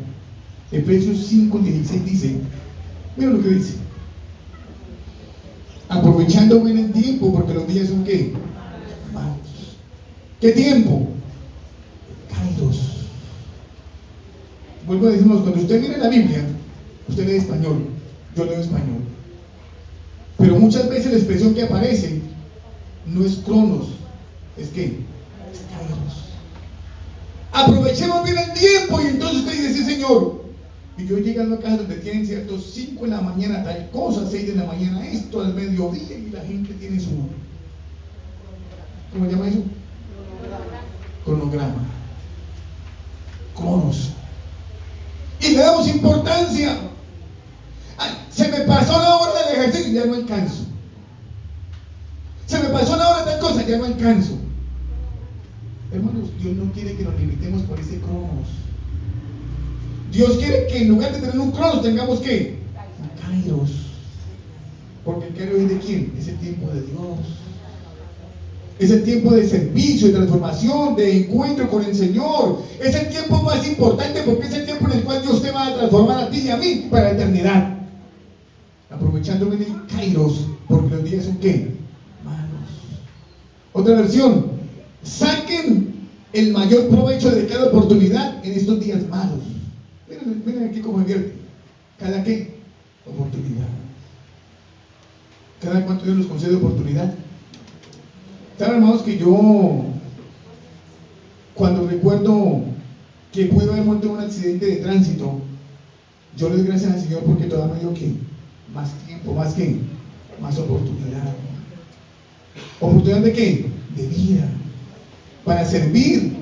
Efesios 5:16 dice, mira lo que dice: aprovechando bien el tiempo, porque los días son ¿qué? Malos. ¿Qué tiempo? Kairos. Vuelvo a decirnos, cuando usted mira la Biblia, usted lee español, yo leo español, pero muchas veces la expresión que aparece no es cronos, es ¿qué? Es kairos. Aprovechemos bien el tiempo. Y entonces usted dice, sí, Señor. Y yo llegando a casa donde tienen ciertos 5 de la mañana tal cosa, 6 de la mañana esto, al mediodía, y la gente tiene su, ¿cómo se llama eso? Cronograma. Cronos. Y le damos importancia. Ay, se me pasó la hora del ejercicio, ya no alcanzo. Se me pasó la hora de tal cosa, ya no alcanzo. Hermanos, Dios no quiere que nos limitemos por ese cronos. Dios quiere que en lugar de tener un cronos tengamos ¿qué? Un kairos. Porque el kairos es de quién? Es el tiempo de Dios. Es el tiempo de servicio, de transformación, de encuentro con el Señor. Es el tiempo más importante porque es el tiempo en el cual Dios te va a transformar a ti y a mí para la eternidad. Aprovechando bien el kairos, porque los días son ¿qué? Malos. Otra versión: saquen el mayor provecho de cada oportunidad en estos días malos. Miren aquí cómo advierte. ¿Cada qué? Oportunidad. ¿Cada cuánto Dios nos concede oportunidad? ¿Saben, hermanos, que yo, cuando recuerdo que pude haber muerto en un accidente de tránsito, yo le doy gracias al Señor porque todavía me dio ¿qué? Más tiempo, más ¿qué? Más oportunidad. ¿Oportunidad de qué? De vida. Para servir,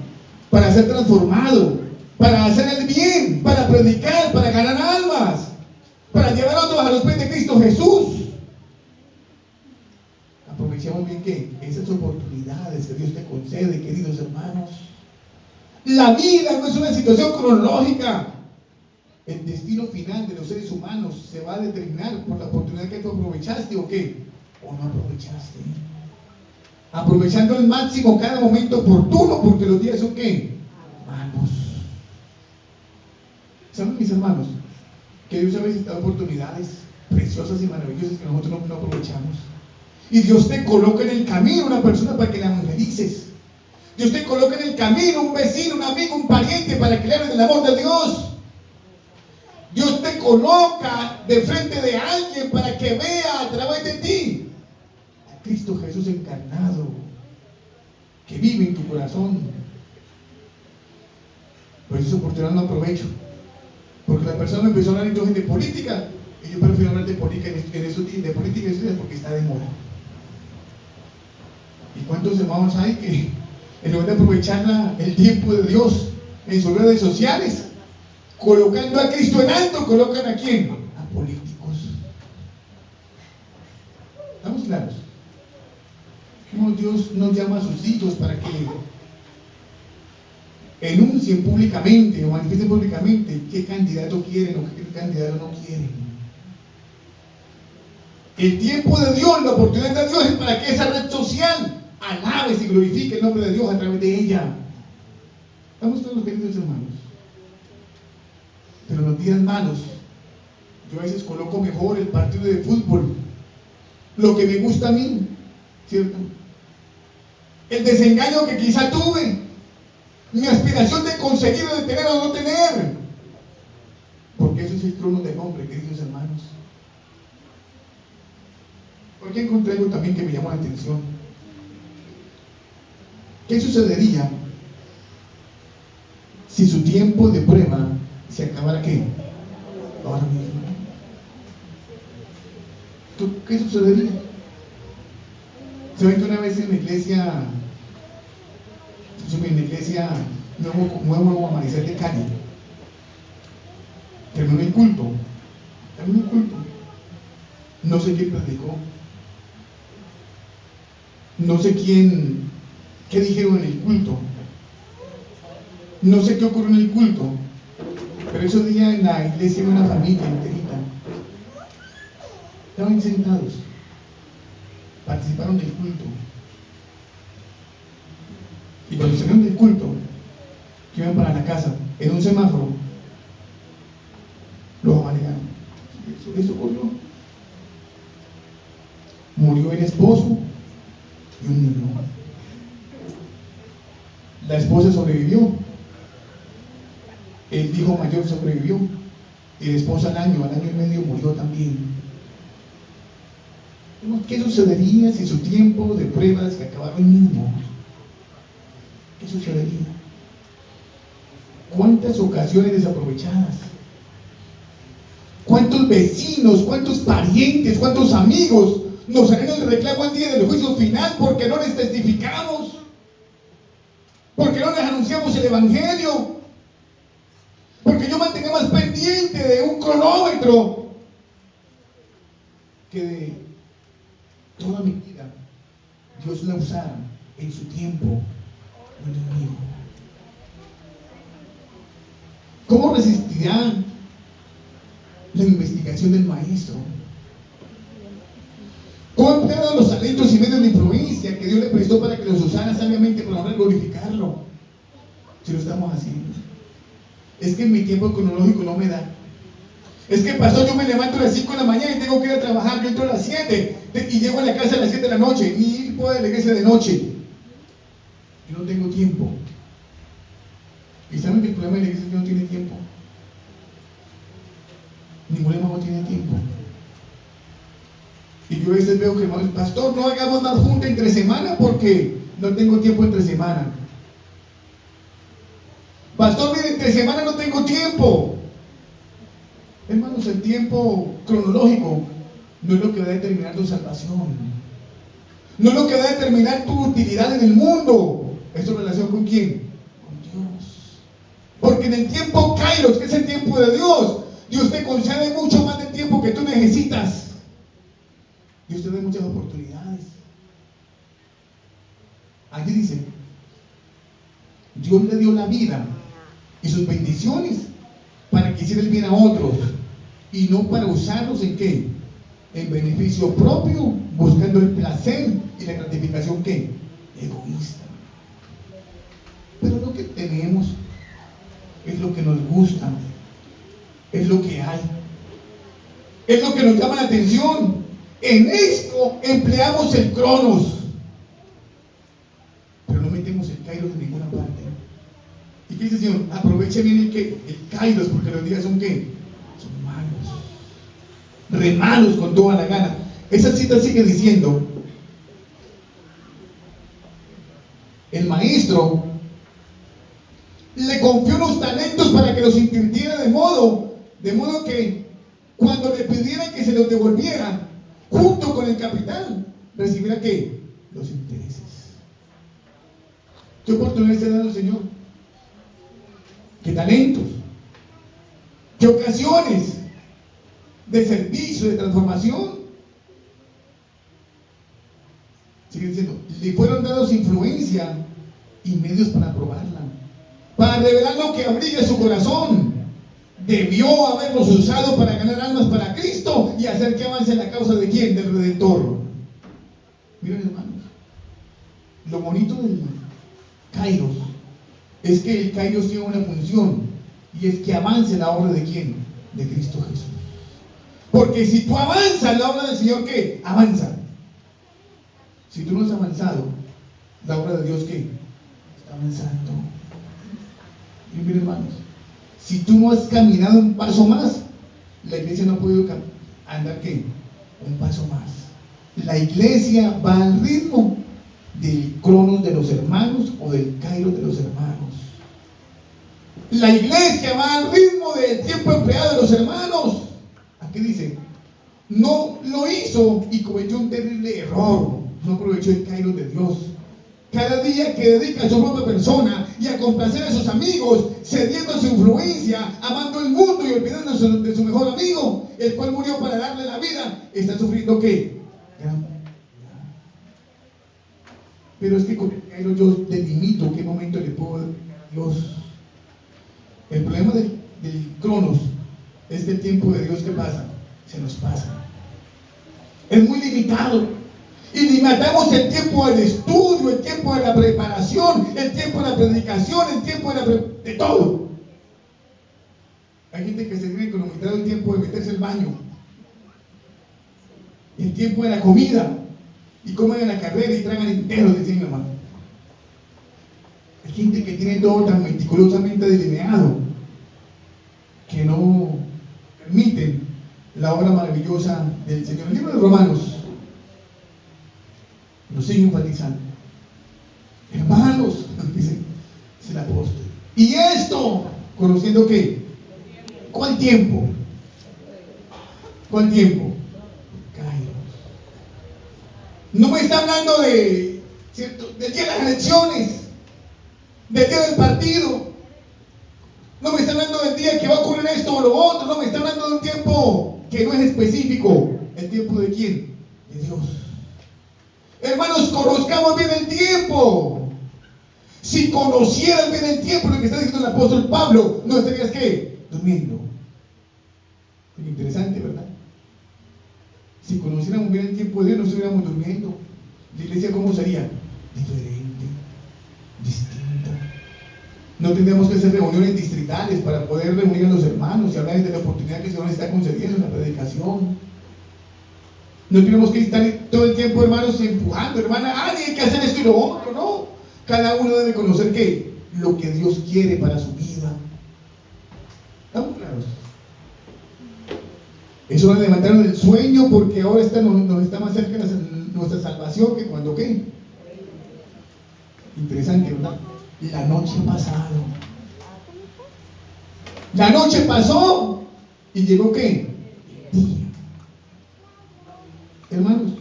para ser transformado, para hacer el bien, para predicar, para ganar almas, para llevar a otros a los pies de Cristo Jesús. Aprovechemos bien que esas oportunidades que Dios te concede, queridos hermanos. La vida no es una situación cronológica. El destino final de los seres humanos se va a determinar por la oportunidad que tú aprovechaste o qué, o no aprovechaste. Aprovechando al máximo cada momento oportuno, porque los días son ¿qué? Malos. ¿Saben, mis hermanos, que Dios a veces da oportunidades preciosas y maravillosas que nosotros no aprovechamos? Y Dios te coloca en el camino una persona para que la evangelices. Dios te coloca en el camino un vecino, un amigo, un pariente para que le hables del amor de Dios. Dios te coloca de frente de alguien para que vea a través de ti a Cristo Jesús encarnado, que vive en tu corazón. Pero esa oportunidad no aprovecho. Porque la persona me empezó a hablar entonces de política, y yo prefiero hablar de política en esos días, de política en estos días porque está de moda. ¿Y cuántos hermanos hay que en lugar de aprovechar el tiempo de Dios en sus redes sociales, colocando a Cristo en alto, colocan a quién? A políticos. ¿Estamos claros? Como Dios nos llama a sus hijos para que enuncien públicamente o manifiesten públicamente qué candidato quieren o qué candidato no quieren. El tiempo de Dios, la oportunidad de Dios es para que esa red social alabe y glorifique el nombre de Dios a través de ella. ¿Estamos todos, queridos hermanos? Pero en los días malos, yo a veces coloco mejor el partido de fútbol, lo que me gusta a mí, ¿cierto? El desengaño que quizá tuve, mi aspiración de conseguir o de tener o no tener, porque eso es el trono del hombre, queridos hermanos. Porque encontré algo también que me llamó la atención. ¿Qué sucedería si su tiempo de prueba se acabara qué? Ahora mismo. ¿Qué sucedería? ¿Saben que una vez en la iglesia Nuevo Amanecer de Cali, terminó el culto? No sé quién predicó, no sé qué dijeron en el culto, no sé qué ocurrió en el culto, pero ese día en la iglesia de una familia enterita estaban sentados, participaron del culto, y cuando salieron del culto, que iban para la casa, en un semáforo, los amanegaron. Eso ocurrió. Murió el esposo y un niño. La esposa sobrevivió, el hijo mayor sobrevivió, y la esposa al año y medio murió también. ¿Qué sucedería si su tiempo de pruebas se acababa hoy mismo? ¿Qué sucedería? ¿Cuántas ocasiones desaprovechadas? ¿Cuántos vecinos, cuántos parientes, cuántos amigos nos harán el reclamo al día del juicio final porque no les testificamos? Porque no les anunciamos el evangelio, porque yo mantenía más pendiente de un cronómetro que de toda mi vida Dios la usara en su tiempo, no en el mío. ¿Cómo resistirá la investigación del maestro? ¿Cómo emplear los talentos y medios de influencia que Dios le prestó para que los usara sabiamente para honrar y glorificarlo? Si lo estamos haciendo. Es que en mi tiempo cronológico no me da. Es que, pastor, yo me levanto a las 5 de la mañana y tengo que ir a trabajar. Yo entro a las 7 y llego a la casa a las 7 de la noche. Ni puedo ir a la iglesia de noche. Y no tengo tiempo. ¿Y saben que el problema de la iglesia es que no tiene tiempo? Ningún hermano tiene tiempo. Y yo a veces veo que hermanos, pastor, no hagamos más junta entre semana porque no tengo tiempo entre semana. Pastor, mire, entre semana no tengo tiempo. Hermanos, el tiempo cronológico no es lo que va a determinar tu salvación. No es lo que va a determinar tu utilidad en el mundo. ¿Esto en relación con quién? Con Dios. Porque en el tiempo Kairos, que es el tiempo de Dios, Dios te concede mucho más del tiempo que tú necesitas. Dios te da muchas oportunidades. Aquí dice, Dios le dio la vida y sus bendiciones para que hiciera el bien a otros y no para usarlos en qué, en beneficio propio, buscando el placer y la gratificación ¿qué? Egoísta. Pero lo que tenemos es lo que nos gusta, es lo que hay, es lo que nos llama la atención. En esto empleamos el cronos, pero no metemos el kairos en ninguna parte. ¿Y qué dice el Señor? Aproveche bien el kairos, porque los días son ¿qué? Son malos, re malos con toda la gana. Esa cita sigue diciendo, el maestro le confió unos talentos para que los invirtiera de modo De modo que cuando le pidieran que se los devolviera, junto con el capital, recibiera ¿qué? Los intereses. ¿Qué oportunidades te ha dado el Señor? ¿Qué talentos? ¿Qué ocasiones de servicio, de transformación? Sigue diciendo, le fueron dados influencia y medios para probarla, para revelar lo que abriga su corazón. Debió haberlos usado para ganar almas para Cristo y hacer que avance la causa de ¿quién? Del Redentor. Miren, hermanos, lo bonito del Kairos es que el Kairos tiene una función, y es que avance la obra de ¿quién? De Cristo Jesús. Porque si tú avanzas la obra del Señor, ¿qué? Avanza. Si tú no has avanzado, la obra de Dios, ¿qué? Está avanzando. Y miren, hermanos, si tú no has caminado un paso más, la iglesia no ha podido andar ¿qué? Un paso más. La iglesia va al ritmo del cronos de los hermanos o del kairos de los hermanos. La iglesia va al ritmo del tiempo empleado de los hermanos. Aquí dice, no lo hizo y cometió un terrible error. No aprovechó el kairos de Dios. Cada día que dedica a su propia persona y a complacer a sus amigos, cediendo a su influencia, amando el mundo y olvidándose de su mejor amigo, el cual murió para darle la vida, está sufriendo ¿qué? Pero es que con el kairos yo delimito qué momento le puedo dar a Dios. El problema del cronos es que el tiempo de Dios, ¿qué pasa? Se nos pasa. Es muy limitado. Y limitamos el tiempo del estudio, el tiempo de la preparación, el tiempo de la predicación, el tiempo de todo. Hay gente que se tiene economizado el tiempo de meterse al baño, el tiempo de la comida, y comen en la carrera y tragan enteros, decía mi mamá. Hay gente que tiene todo tan meticulosamente delineado que no permiten la obra maravillosa del Señor. El libro de Romanos lo sigue enfatizando. Hermanos, dice el apóstol. Y esto, conociendo ¿qué? ¿Cuál tiempo? ¿Cuál tiempo? Kairos. No me está hablando de, ¿cierto?, del día de las elecciones, del día del partido. No me está hablando del día que va a ocurrir esto o lo otro. No me está hablando de un tiempo que no es específico. ¿El tiempo de quién? De Dios. Hermanos, conozcamos bien el tiempo. Si conocieras bien el tiempo, lo que está diciendo el apóstol Pablo, no estarías ¿qué? Durmiendo. Es interesante, ¿verdad? Si conociéramos bien el tiempo de Dios, no estuviéramos durmiendo. La iglesia, ¿cómo sería? Diferente, distinta. No tendríamos que hacer reuniones distritales para poder reunir a los hermanos y hablar de la oportunidad que el Señor nos está concediendo en la predicación. No tenemos que estar todo el tiempo, hermanos, empujando, hermana, hay que hacer esto y lo otro, no. Cada uno debe conocer ¿qué? Lo que Dios quiere para su vida. ¿Estamos claros? Es hora de levantarnos del sueño, porque ahora nos está más cerca de nuestra salvación que cuando ¿qué? Interesante, ¿verdad? La noche ha pasado. La noche pasó y llegó ¿qué? El día. Hermanos,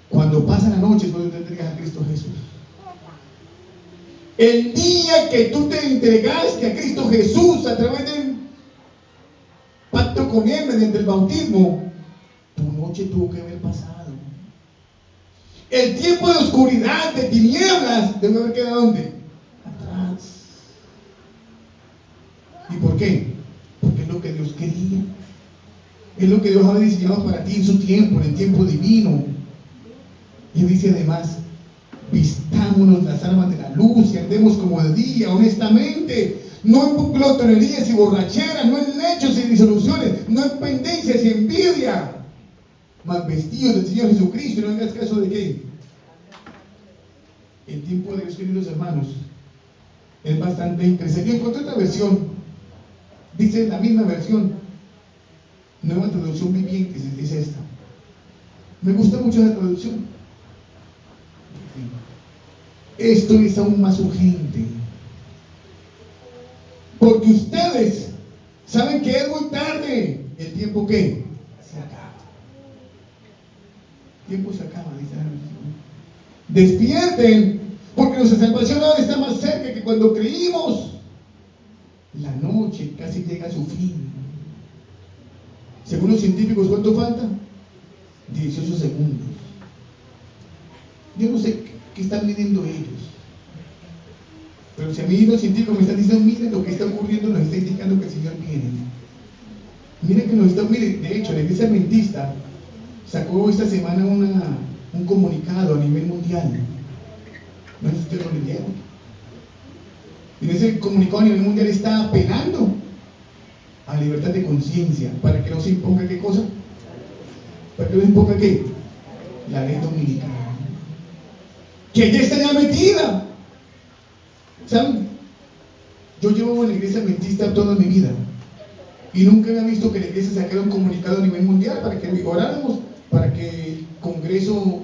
cuando pasa la noche es cuando te entregas a Cristo Jesús. El día que tú te entregaste a Cristo Jesús a través del pacto con Él mediante el bautismo, tu noche tuvo que haber pasado. El tiempo de oscuridad, de tinieblas, debe haber quedado ¿dónde? Atrás. ¿Y por qué? Porque es lo que Dios quería. Es lo que Dios ha diseñado para ti en su tiempo, en el tiempo divino. Y dice además, vistámonos las armas de la luz y andemos como de día, honestamente, no en glotonerías y borracheras, no en lechos y disoluciones, no en pendencias y envidia, mas vestidos del Señor Jesucristo. Y no hagas caso de qué. El tiempo de Dios, queridos hermanos, es bastante interesante. Yo encontré otra versión, dice la misma versión, Nueva Traducción Viviente, es esta. Me gusta mucho esa traducción. Esto es aún más urgente, porque ustedes Saben que es muy tarde. ¿El tiempo qué? Se acaba. El tiempo se acaba, dice la Biblia. Despierten, porque nuestra salvación ahora está más cerca que cuando creímos. La noche casi llega a su fin. Según los científicos, ¿cuánto falta? 18 segundos. Yo no sé qué están midiendo ellos, pero si a mí los científicos me están diciendo, miren lo que está ocurriendo, nos está indicando que el Señor viene. Miren que nos está, miren, de hecho la Iglesia Adventista sacó esta semana un comunicado a nivel mundial. No sé si ustedes lo leyeron. Y en ese comunicado a nivel mundial está apelando a la libertad de conciencia, para que no se imponga ¿qué cosa? Para que no se imponga ¿qué? La ley dominical, que ya está ya metida. ¿Saben? Yo llevo en la Iglesia Adventista toda mi vida y nunca había visto que la Iglesia sacara un comunicado a nivel mundial para que oráramos, para que el Congreso,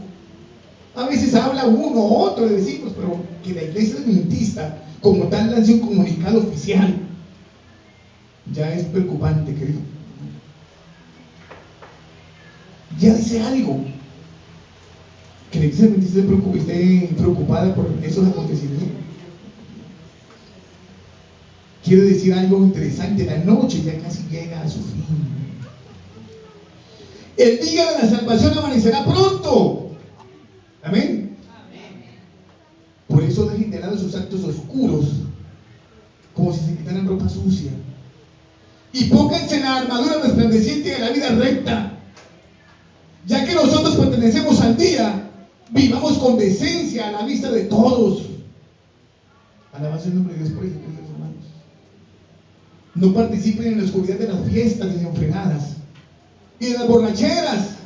a veces habla uno o otro, le decimos, pero que la Iglesia Adventista como tal lance un comunicado oficial, ya es preocupante, querido. Ya dice algo. Que la Iglesia Adventista esté preocupada por esos acontecimientos. Quiero decir algo interesante: la noche ya casi llega a su fin. El día de la salvación amanecerá pronto. Amén. Por eso dejen de lado sus actos oscuros, como si se quitaran ropa sucia, y pónganse la armadura resplandeciente de la vida recta. Ya que nosotros pertenecemos al día, vivamos con decencia a la vista de todos. Alabanza el nombre de Dios por eso, queridos hermanos. No participen en la oscuridad de las fiestas desenfrenadas y de las borracheras,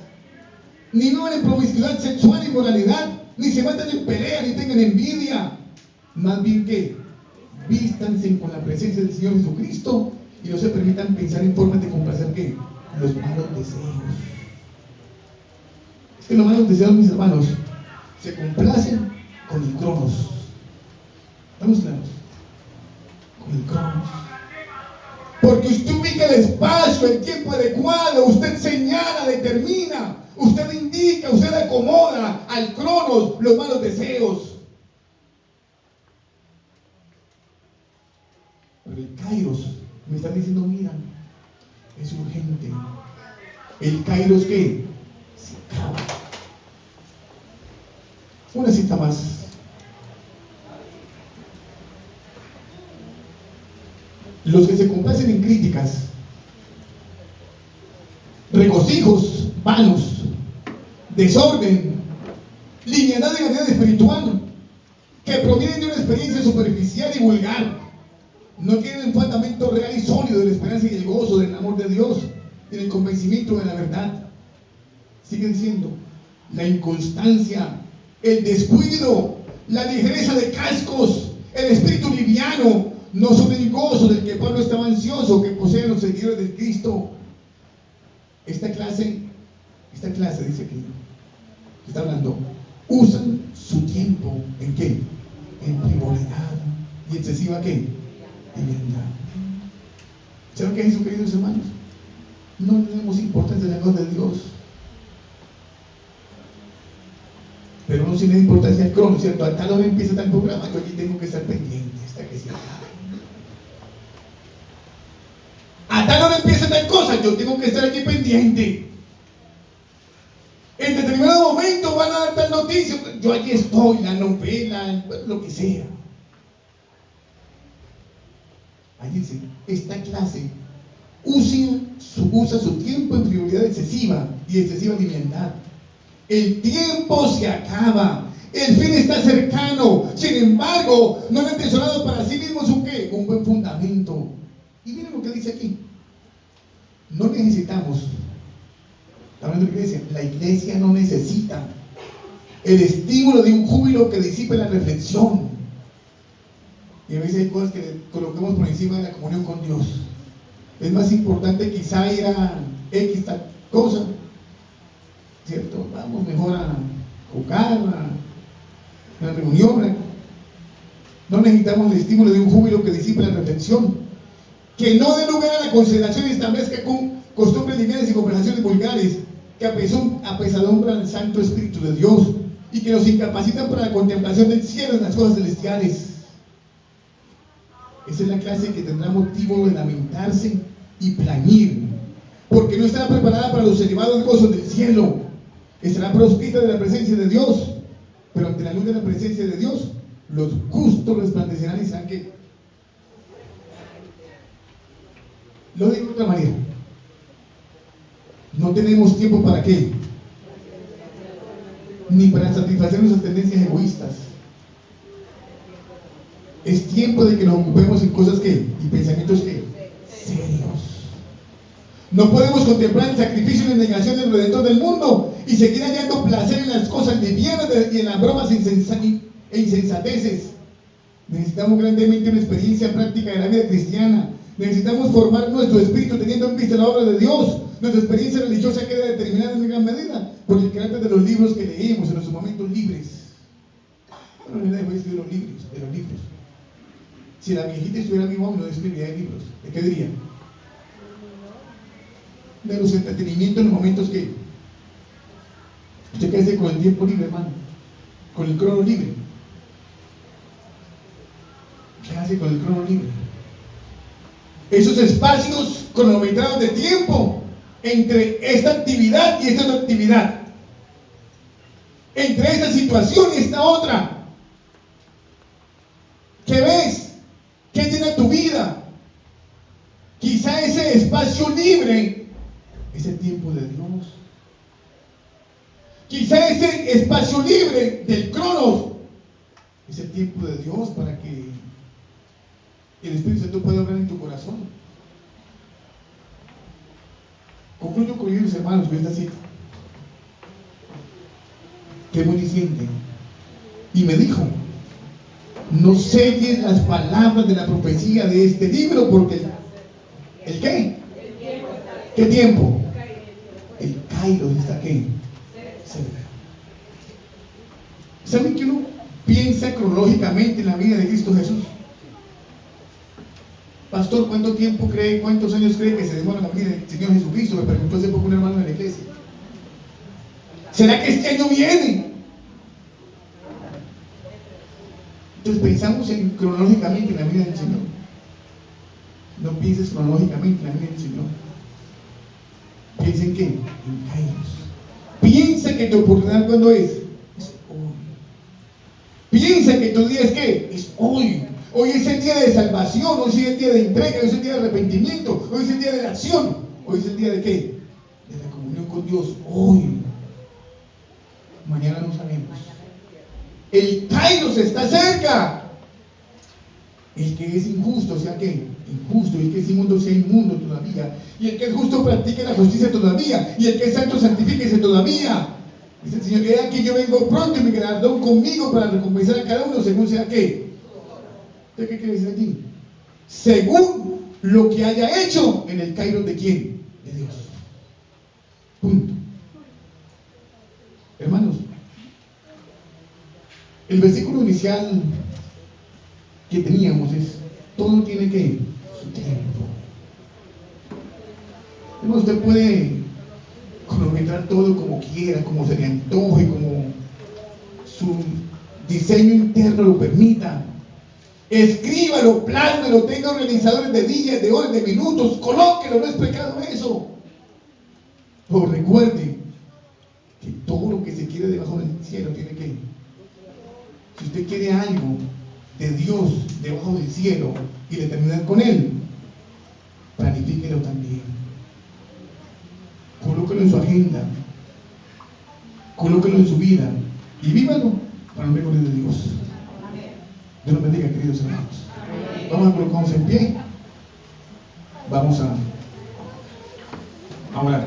ni vivan en promiscuidad sexual y moralidad, ni se metan en pelea, ni tengan envidia. Más bien que vístanse con la presencia del Señor Jesucristo y no se permitan pensar en formas de complacer ¿qué? Los malos deseos. Es que los malos deseos, mis hermanos, se complacen con el cronos. ¿Estamos claros? Con el cronos. Porque usted ubica el espacio, el tiempo adecuado, usted señala, determina, usted indica, usted acomoda al cronos los malos deseos. Pero el kairos me está diciendo, mira, es urgente. El kairos ¿qué? Se acaba. Una cita más. Los que se complacen en críticas, regocijos vanos, desorden, liviandad de la vida espiritual, que provienen de una experiencia superficial y vulgar, no tienen un fundamento real y sólido de la esperanza y el gozo del amor de Dios y del convencimiento de la verdad. Sigue diciendo, la inconstancia, el descuido, la ligereza de cascos, el espíritu liviano, no son el gozo del que Pablo estaba ansioso que poseen los seguidores de Cristo. Esta clase dice aquí, está hablando, usan su tiempo ¿en qué? En frivolidad y excesiva ¿qué? En verdad. ¿Saben qué es eso, queridos hermanos? No le damos importancia a la voz de Dios, pero no sin la importancia al crono, ¿cierto? A tal hora empieza tal programa, yo aquí tengo que estar pendiente hasta que se acabe. A tal hora empieza tal cosa, yo tengo que estar aquí pendiente. En determinado momento van a dar tal noticia, yo allí estoy, la novela, lo que sea. Ahí dice, esta clase usa su tiempo en prioridad excesiva y excesiva liviandad. El tiempo se acaba, el fin está cercano, sin embargo, no han atesorado para sí mismos un ¿qué? Un buen fundamento. Y miren lo que dice aquí. No necesitamos, hablando de la iglesia no necesita el estímulo de un júbilo que disipe la reflexión. Y a veces hay cosas que colocamos por encima de la comunión con Dios. Es más importante quizá ir a X tal cosa, ¿cierto? Vamos mejor a jugar, a la reunión. No necesitamos el estímulo de un júbilo que disipe la reflexión. que no dé lugar a la consideración y establezca con costumbres livianas y conversaciones vulgares que apesadumbran al Santo Espíritu de Dios y que nos incapacitan para la contemplación del cielo en las cosas celestiales. Esa es la clase que tendrá motivo de lamentarse y plañir, porque no estará preparada para los elevados gozos del cielo. Estará proscrita de la presencia de Dios, pero ante la luz de la presencia de Dios, los justos resplandecerán y serán que. Lo digo de otra manera. No tenemos tiempo para qué, ni para satisfacer nuestras tendencias egoístas. Es tiempo de que nos ocupemos en cosas que, y pensamientos que, serios. No podemos contemplar el sacrificio y la negación del Redentor del mundo y seguir hallando placer en las cosas livianas y en las bromas e insensateces. Necesitamos grandemente una experiencia práctica de la vida cristiana. Necesitamos formar nuestro espíritu teniendo en vista la obra de Dios. Nuestra experiencia religiosa queda determinada en gran medida por el carácter de los libros que leemos en nuestros momentos libres. Bueno, no voy a escribir de los libros. Si la viejita estuviera viva, no escribiría de libros. ¿De qué diría? De los entretenimientos en los momentos que usted quede con el tiempo libre, hermano, con el crono libre. ¿Qué hace con el crono libre? Esos espacios cronometrados de tiempo entre esta actividad y esta otra actividad, entre esta situación y esta otra. ¿Qué ves? ¿Qué llena tu vida? Quizá ese espacio libre es el tiempo de Dios. Quizá ese espacio libre del cronos es el tiempo de Dios para que el Espíritu Santo pueda obrar en tu corazón. Concluyo con ellos, hermanos, con esta cita. Qué muy diciente. Y me dijo: no selles las palabras de la profecía de este libro, porque ¿el qué? ¿Qué tiempo? El Kairos está ¿qué? Cerca. ¿Saben que uno piensa cronológicamente en la vida de Cristo Jesús? Pastor, ¿cuántos años cree que se demora la vida del Señor Jesucristo? Me preguntó hace poco un hermano de la iglesia. ¿Será que este año viene? Entonces pensamos cronológicamente en la vida del Señor. No pienses cronológicamente en la vida del Señor. Piensa en qué, en Kairos. Piensa que tu oportunidad, ¿cuándo es? Es hoy. Piensa que tu día es ¿qué? Es hoy. Hoy es el día de salvación, hoy es el día de entrega, hoy es el día de arrepentimiento, hoy es el día de la acción, hoy es el día de ¿qué? De la comunión con Dios, hoy. Mañana no sabemos. El Kairos está cerca. El que es injusto sea ¿qué? Injusto, y el que es inmundo sea inmundo todavía, y el que es justo practique la justicia todavía, y el que es santo santifíquese todavía. Dice el Señor: he aquí yo vengo pronto y mi galardón conmigo para recompensar a cada uno según sea ¿qué? ¿Qué quiere decir aquí? Según lo que haya hecho en el Kairos de ¿quién? De Dios. Punto. Hermanos, el versículo inicial que teníamos es: todo tiene que su tiempo. Hermanos, usted puede cronometrar todo como quiera, como se le antoje, como su diseño interno lo permita. Escríbalo, plánelo, tenga organizadores de días, de horas, de minutos, colóquelo, no es pecado eso. Pero recuerde que todo lo que se quiere debajo del cielo tiene que, si usted quiere algo de Dios debajo del cielo y de terminar con Él, planifíquelo también. Colóquelo en su agenda, colóquelo en su vida y vívalo para el gloria de Dios. Dios nos bendiga, queridos hermanos. Vamos a colocarnos en pie. Vamos a orar.